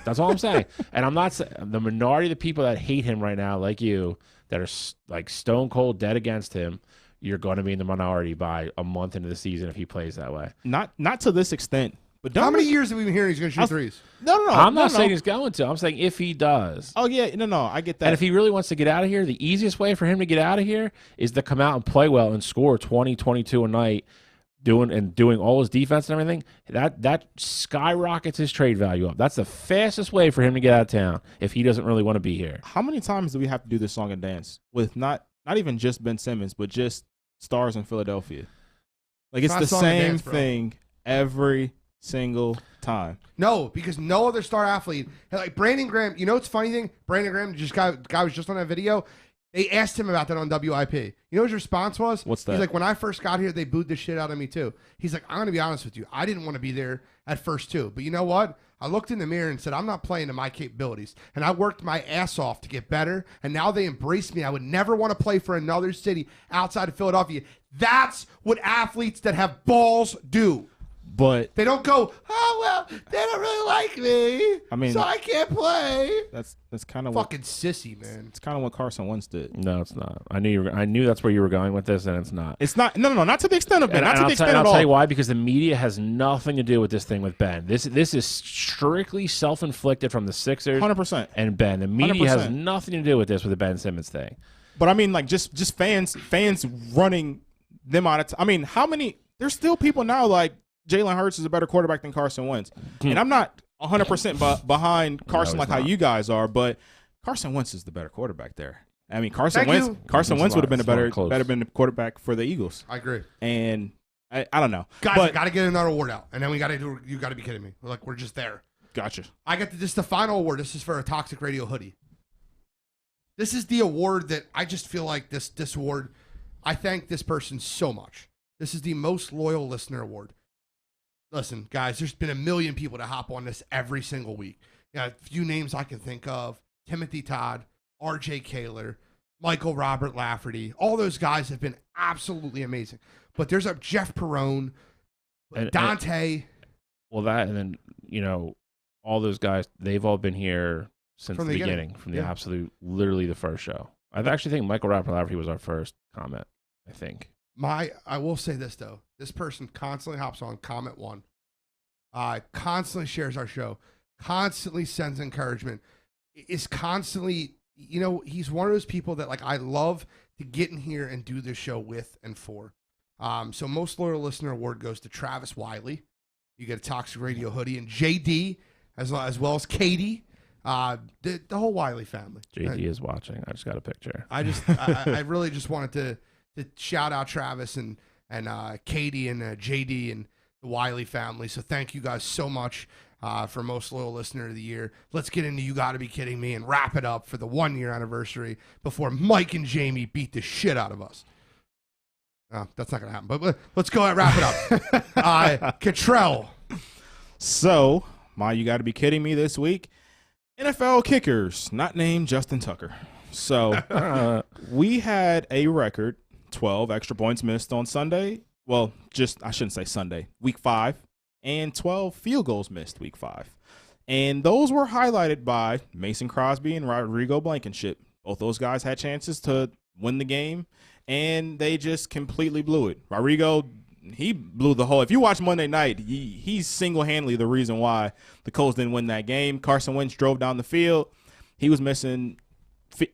That's all I'm saying. And I'm not saying the minority of the people that hate him right now, like you, that are like stone cold dead against him. You're going to be in the minority by a month into the season if he plays that way. Not to this extent. But how many years have we been hearing he's going to shoot threes? No. I'm not saying he's going to. I'm saying if he does. Oh, yeah. No. I get that. And if he really wants to get out of here, the easiest way for him to get out of here is to come out and play well and score 20, 22 a night, doing all his defense and everything. That skyrockets his trade value up. That's the fastest way for him to get out of town if he doesn't really want to be here. How many times do we have to do this song and dance with not even just Ben Simmons, but just stars in Philadelphia? Like, it's the same thing every single time. No, because no other star athlete, like Brandon Graham, you know what's funny thing? Brandon Graham, guy was just on that video. They asked him about that on WIP. You know what his response was? What's that? He's like, when I first got here, they booed the shit out of me too. He's like, I'm going to be honest with you. I didn't want to be there at first too. But you know what? I looked in the mirror and said, I'm not playing to my capabilities. And I worked my ass off to get better. And now they embrace me. I would never want to play for another city outside of Philadelphia. That's what athletes that have balls do. But they don't go, oh, well, they don't really like me. I mean, so I can't play. That's kind of fucking sissy, man. It's kind of what Carson Wentz did. No, it's not. I knew that's where you were going with this, and it's not. It's not. No, not to the extent of Ben. Not to the extent at all. I'll tell you why. Because the media has nothing to do with this thing with Ben. This is strictly self-inflicted from the Sixers, 100%, and Ben. The media 100%. has nothing to do with this with the Ben Simmons thing. But I mean, like just fans running them out of. I mean, how many? There's still people now like Jalen Hurts is a better quarterback than Carson Wentz, and I'm not 100% behind Carson like how you guys are, but Carson Wentz is the better quarterback there. I mean, Carson Wentz would have been better been the quarterback for the Eagles. I agree. And I don't know, guys. We got to get another award out, and then we got to do. You got to be kidding me. We're just there. Gotcha. I got this. The final award. This is for a Toxic Radio hoodie. This is the award that I just feel like this award. I thank this person so much. This is the most loyal listener award. Listen, guys, there's been a million people to hop on this every single week. A few names I can think of: Timothy Todd, R.J. Kaler, Michael Robert Lafferty. All those guys have been absolutely amazing. But there's a Jeff Perrone, Dante. And then all those guys. They've all been here since the beginning, from the absolute, literally the first show. I actually think Michael Robert Lafferty was our first comment. I think. I will say this though. This person constantly hops on comment one, constantly shares our show, constantly sends encouragement, is constantly, he's one of those people that I love to get in here and do this show with and for. So most loyal listener award goes to Travis Wiley. You get a Toxic Radio hoodie, and JD as well as Katie, the whole Wiley family. JD is watching. I just got a picture. I really just wanted to shout out Travis and Katie and JD and the Wiley family. So thank you guys so much for most loyal listener of the year. Let's get into You Gotta Be Kidding Me and wrap it up for the 1 year anniversary before Mike and Jamie beat the shit out of us. That's not gonna happen. But let's go and wrap it up. Cottrell. So my You Gotta Be Kidding Me this week: NFL kickers not named Justin Tucker. So we had a record 12 extra points missed on Sunday. Well, I shouldn't say Sunday, week 5, and 12 field goals missed week 5. And those were highlighted by Mason Crosby and Rodrigo Blankenship. Both those guys had chances to win the game, and they just completely blew it. Rodrigo he blew the whole. If you watch Monday night, he's single-handedly the reason why the Colts didn't win that game. Carson Wentz drove down the field. He was missing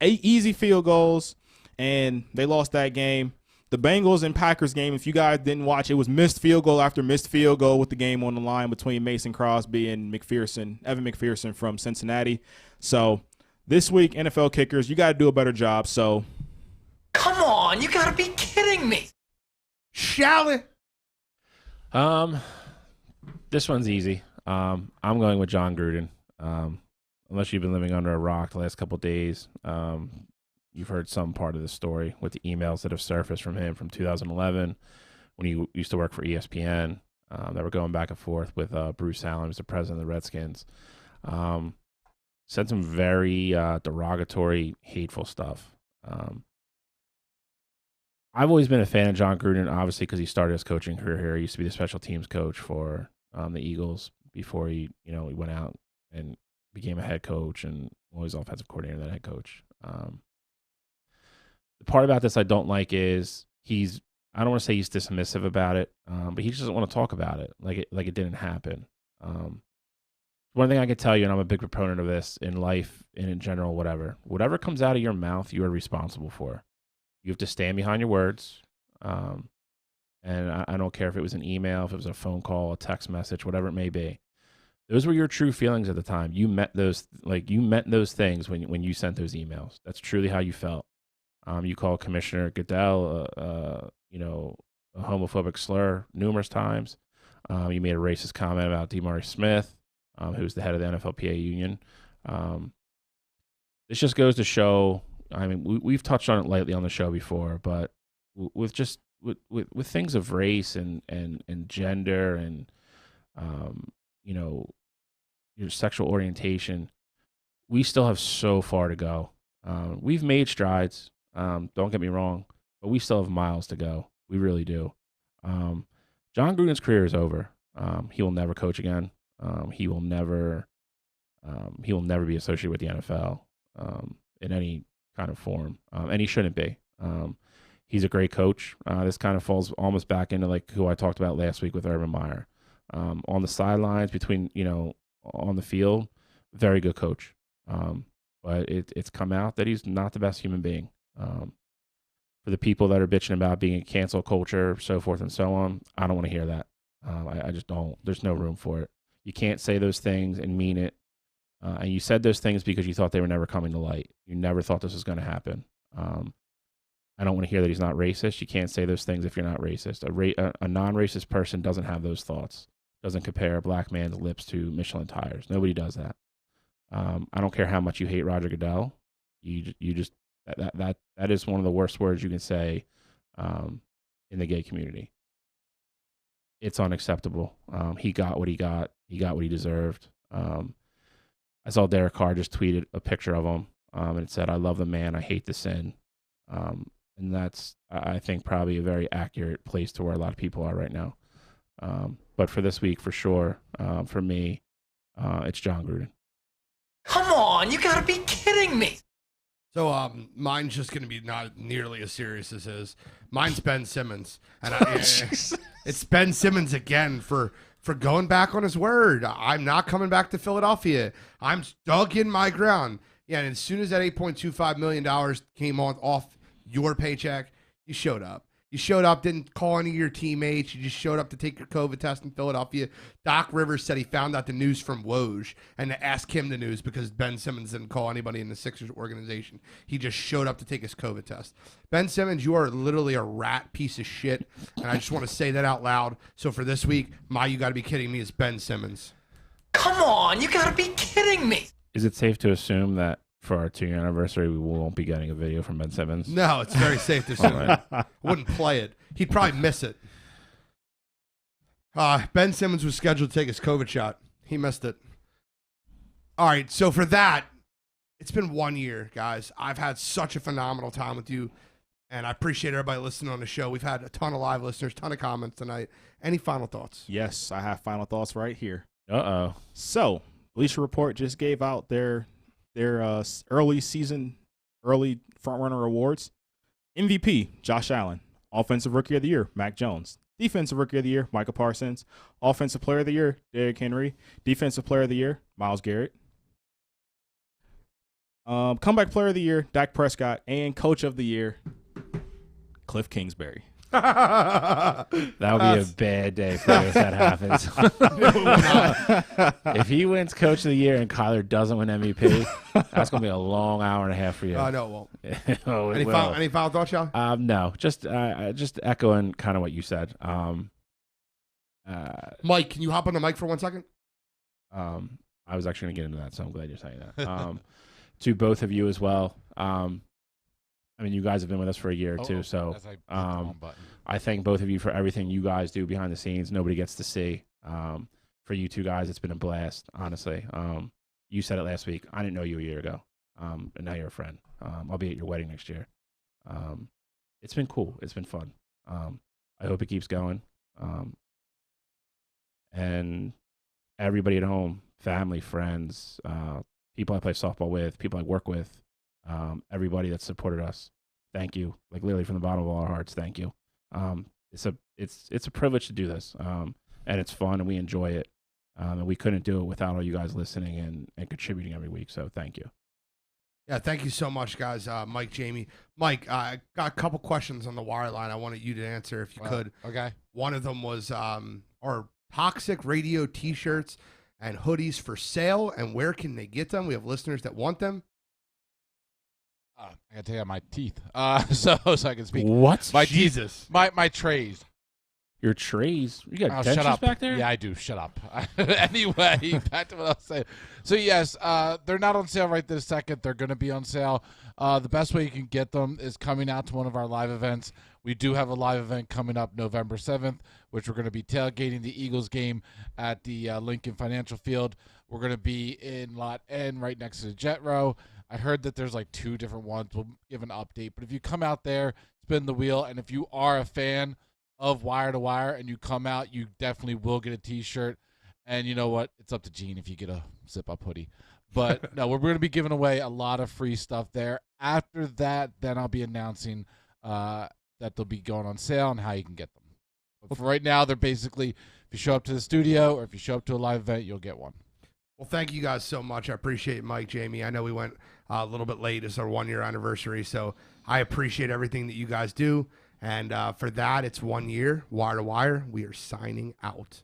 8 easy field goals, and they lost that game. The Bengals and Packers game, if you guys didn't watch, it was missed field goal after missed field goal with the game on the line between Mason Crosby and Evan McPherson from Cincinnati. So this week, NFL kickers, you got to do a better job. So, Come on, you gotta be kidding me. Shall it? This one's easy. I'm going with John Gruden. Unless you've been living under a rock the last couple of days, you've heard some part of the story with the emails that have surfaced from him from 2011 when he used to work for ESPN that were going back and forth with Bruce Allen, who's the president of the Redskins. Said some very derogatory, hateful stuff. I've always been a fan of John Gruden, obviously, because he started his coaching career here. He used to be the special teams coach for the Eagles before he went out and became a head coach and was offensive coordinator, then head coach. The part about this I don't like is I don't want to say he's dismissive about it, but he just doesn't want to talk about it like it didn't happen. One thing I can tell you, and I'm a big proponent of this in life and in general, whatever comes out of your mouth, you are responsible for. You have to stand behind your words. And I don't care if it was an email, if it was a phone call, a text message, whatever it may be. Those were your true feelings at the time. You meant those things when you sent those emails. That's truly how you felt. You called Commissioner Goodell, a homophobic slur numerous times. You made a racist comment about DeMaurice Smith, who's the head of the NFLPA union. This just goes to show. I mean, we've touched on it lightly on the show before, but with things of race and gender and your sexual orientation, we still have so far to go. We've made strides. Don't get me wrong, but we still have miles to go. We really do. John Gruden's career is over. He will never coach again. He will never be associated with the NFL in any kind of form, and he shouldn't be. He's a great coach. This kind of falls almost back into like who I talked about last week with Urban Meyer. On the sidelines, on the field, very good coach. But it's come out that he's not the best human being. For the people that are bitching about being a cancel culture, so forth and so on, I don't want to hear that. I just don't. There's no room for it. You can't say those things and mean it. And you said those things because you thought they were never coming to light. You never thought this was going to happen. I don't want to hear that he's not racist. You can't say those things if you're not racist. A non-racist person doesn't have those thoughts. Doesn't compare a black man's lips to Michelin tires. Nobody does that. I don't care how much you hate Roger Goodell. You just that is one of the worst words you can say in the gay community. It's unacceptable. He got what he got. He got what he deserved. I saw Derek Carr just tweeted a picture of him, and it said, "I love the man. I hate the sin." And that's, I think, probably a very accurate place to where a lot of people are right now. But for this week, for sure, for me, it's John Gruden. Come on, you gotta be kidding me. So mine's just going to be not nearly as serious as his. Mine's Ben Simmons. And it's Ben Simmons again for going back on his word. I'm not coming back to Philadelphia. I'm dug in my ground. Yeah, and as soon as that $8.25 million came off your paycheck, you showed up. You showed up, didn't call any of your teammates. You just showed up to take your COVID test in Philadelphia. Doc Rivers said he found out the news from Woj and to ask him the news because Ben Simmons didn't call anybody in the Sixers organization. He just showed up to take his COVID test. Ben Simmons, you are literally a rat piece of shit, and I just want to say that out loud. So for this week, you got to be kidding me is Ben Simmons. Come on, you gotta be kidding me. Is it safe to assume that for our 2-year anniversary, we won't be getting a video from Ben Simmons? No, it's very safe to assume. Right. I wouldn't play it. He'd probably miss it. Ben Simmons was scheduled to take his COVID shot. He missed it. All right, so for that, it's been 1 year, guys. I've had such a phenomenal time with you, and I appreciate everybody listening on the show. We've had a ton of live listeners, ton of comments tonight. Any final thoughts? Yes, I have final thoughts right here. Uh-oh. So, Bleacher Report just gave out their early frontrunner awards. MVP, Josh Allen. Offensive Rookie of the Year, Mac Jones. Defensive Rookie of the Year, Micah Parsons. Offensive Player of the Year, Derrick Henry. Defensive Player of the Year, Myles Garrett. Comeback Player of the Year, Dak Prescott. And Coach of the Year, Cliff Kingsbury. That would be a bad day for you if that happens. If he wins Coach of the Year and Kyler doesn't win MVP, that's going to be a long hour and a half for you. No, it won't. Oh, it Any final thoughts, y'all? No, just echoing kind of what you said. Mike, can you hop on the mic for 1 second? I was actually going to get into that, so I'm glad you're saying that. To both of you as well. I mean, you guys have been with us for a year or two, so I thank both of you for everything you guys do behind the scenes. Nobody gets to see. For you two guys, it's been a blast, honestly. You said it last week. I didn't know you a year ago, and now you're a friend. I'll be at your wedding next year. It's been cool. It's been fun. I hope it keeps going. And everybody at home, family, friends, people I play softball with, people I work with, everybody that supported us, thank you. Like literally from the bottom of all our hearts, thank you. It's a privilege to do this, and it's fun and we enjoy it. And we couldn't do it without all you guys listening and contributing every week. So thank you. Yeah, thank you so much, guys. Mike, Jamie. Mike, I got a couple questions on the wire line I wanted you to answer if you could. Okay. One of them was, are Toxic Radio T-shirts and hoodies for sale, and where can they get them? We have listeners that want them. I gotta take out my teeth, so I can speak. What? My Jesus. Teeth, my trays. Your trays? You got shut dentures up. back there? Yeah, I do. Shut up. Anyway, back to what I was saying. So, yes, they're not on sale right this second. They're going to be on sale. The best way you can get them is coming out to one of our live events. We do have a live event coming up November 7th, which we're going to be tailgating the Eagles game at the Lincoln Financial Field. We're going to be in Lot N right next to the Jet Row. I heard that there's like 2 different ones. We'll give an update. But if you come out there, spin the wheel, and if you are a fan of Wire2Wire and you come out, you definitely will get a T-shirt. And you know what? It's up to Gene if you get a zip-up hoodie. But no, we're going to be giving away a lot of free stuff there. After that, then I'll be announcing that they'll be going on sale and how you can get them. But for right now, they're basically, if you show up to the studio or if you show up to a live event, you'll get one. Well, thank you guys so much. I appreciate it, Mike, Jamie. I know we went a little bit late. It's our 1-year anniversary, so I appreciate everything that you guys do. And for that, it's 1 year. Wire2Wire, we are signing out.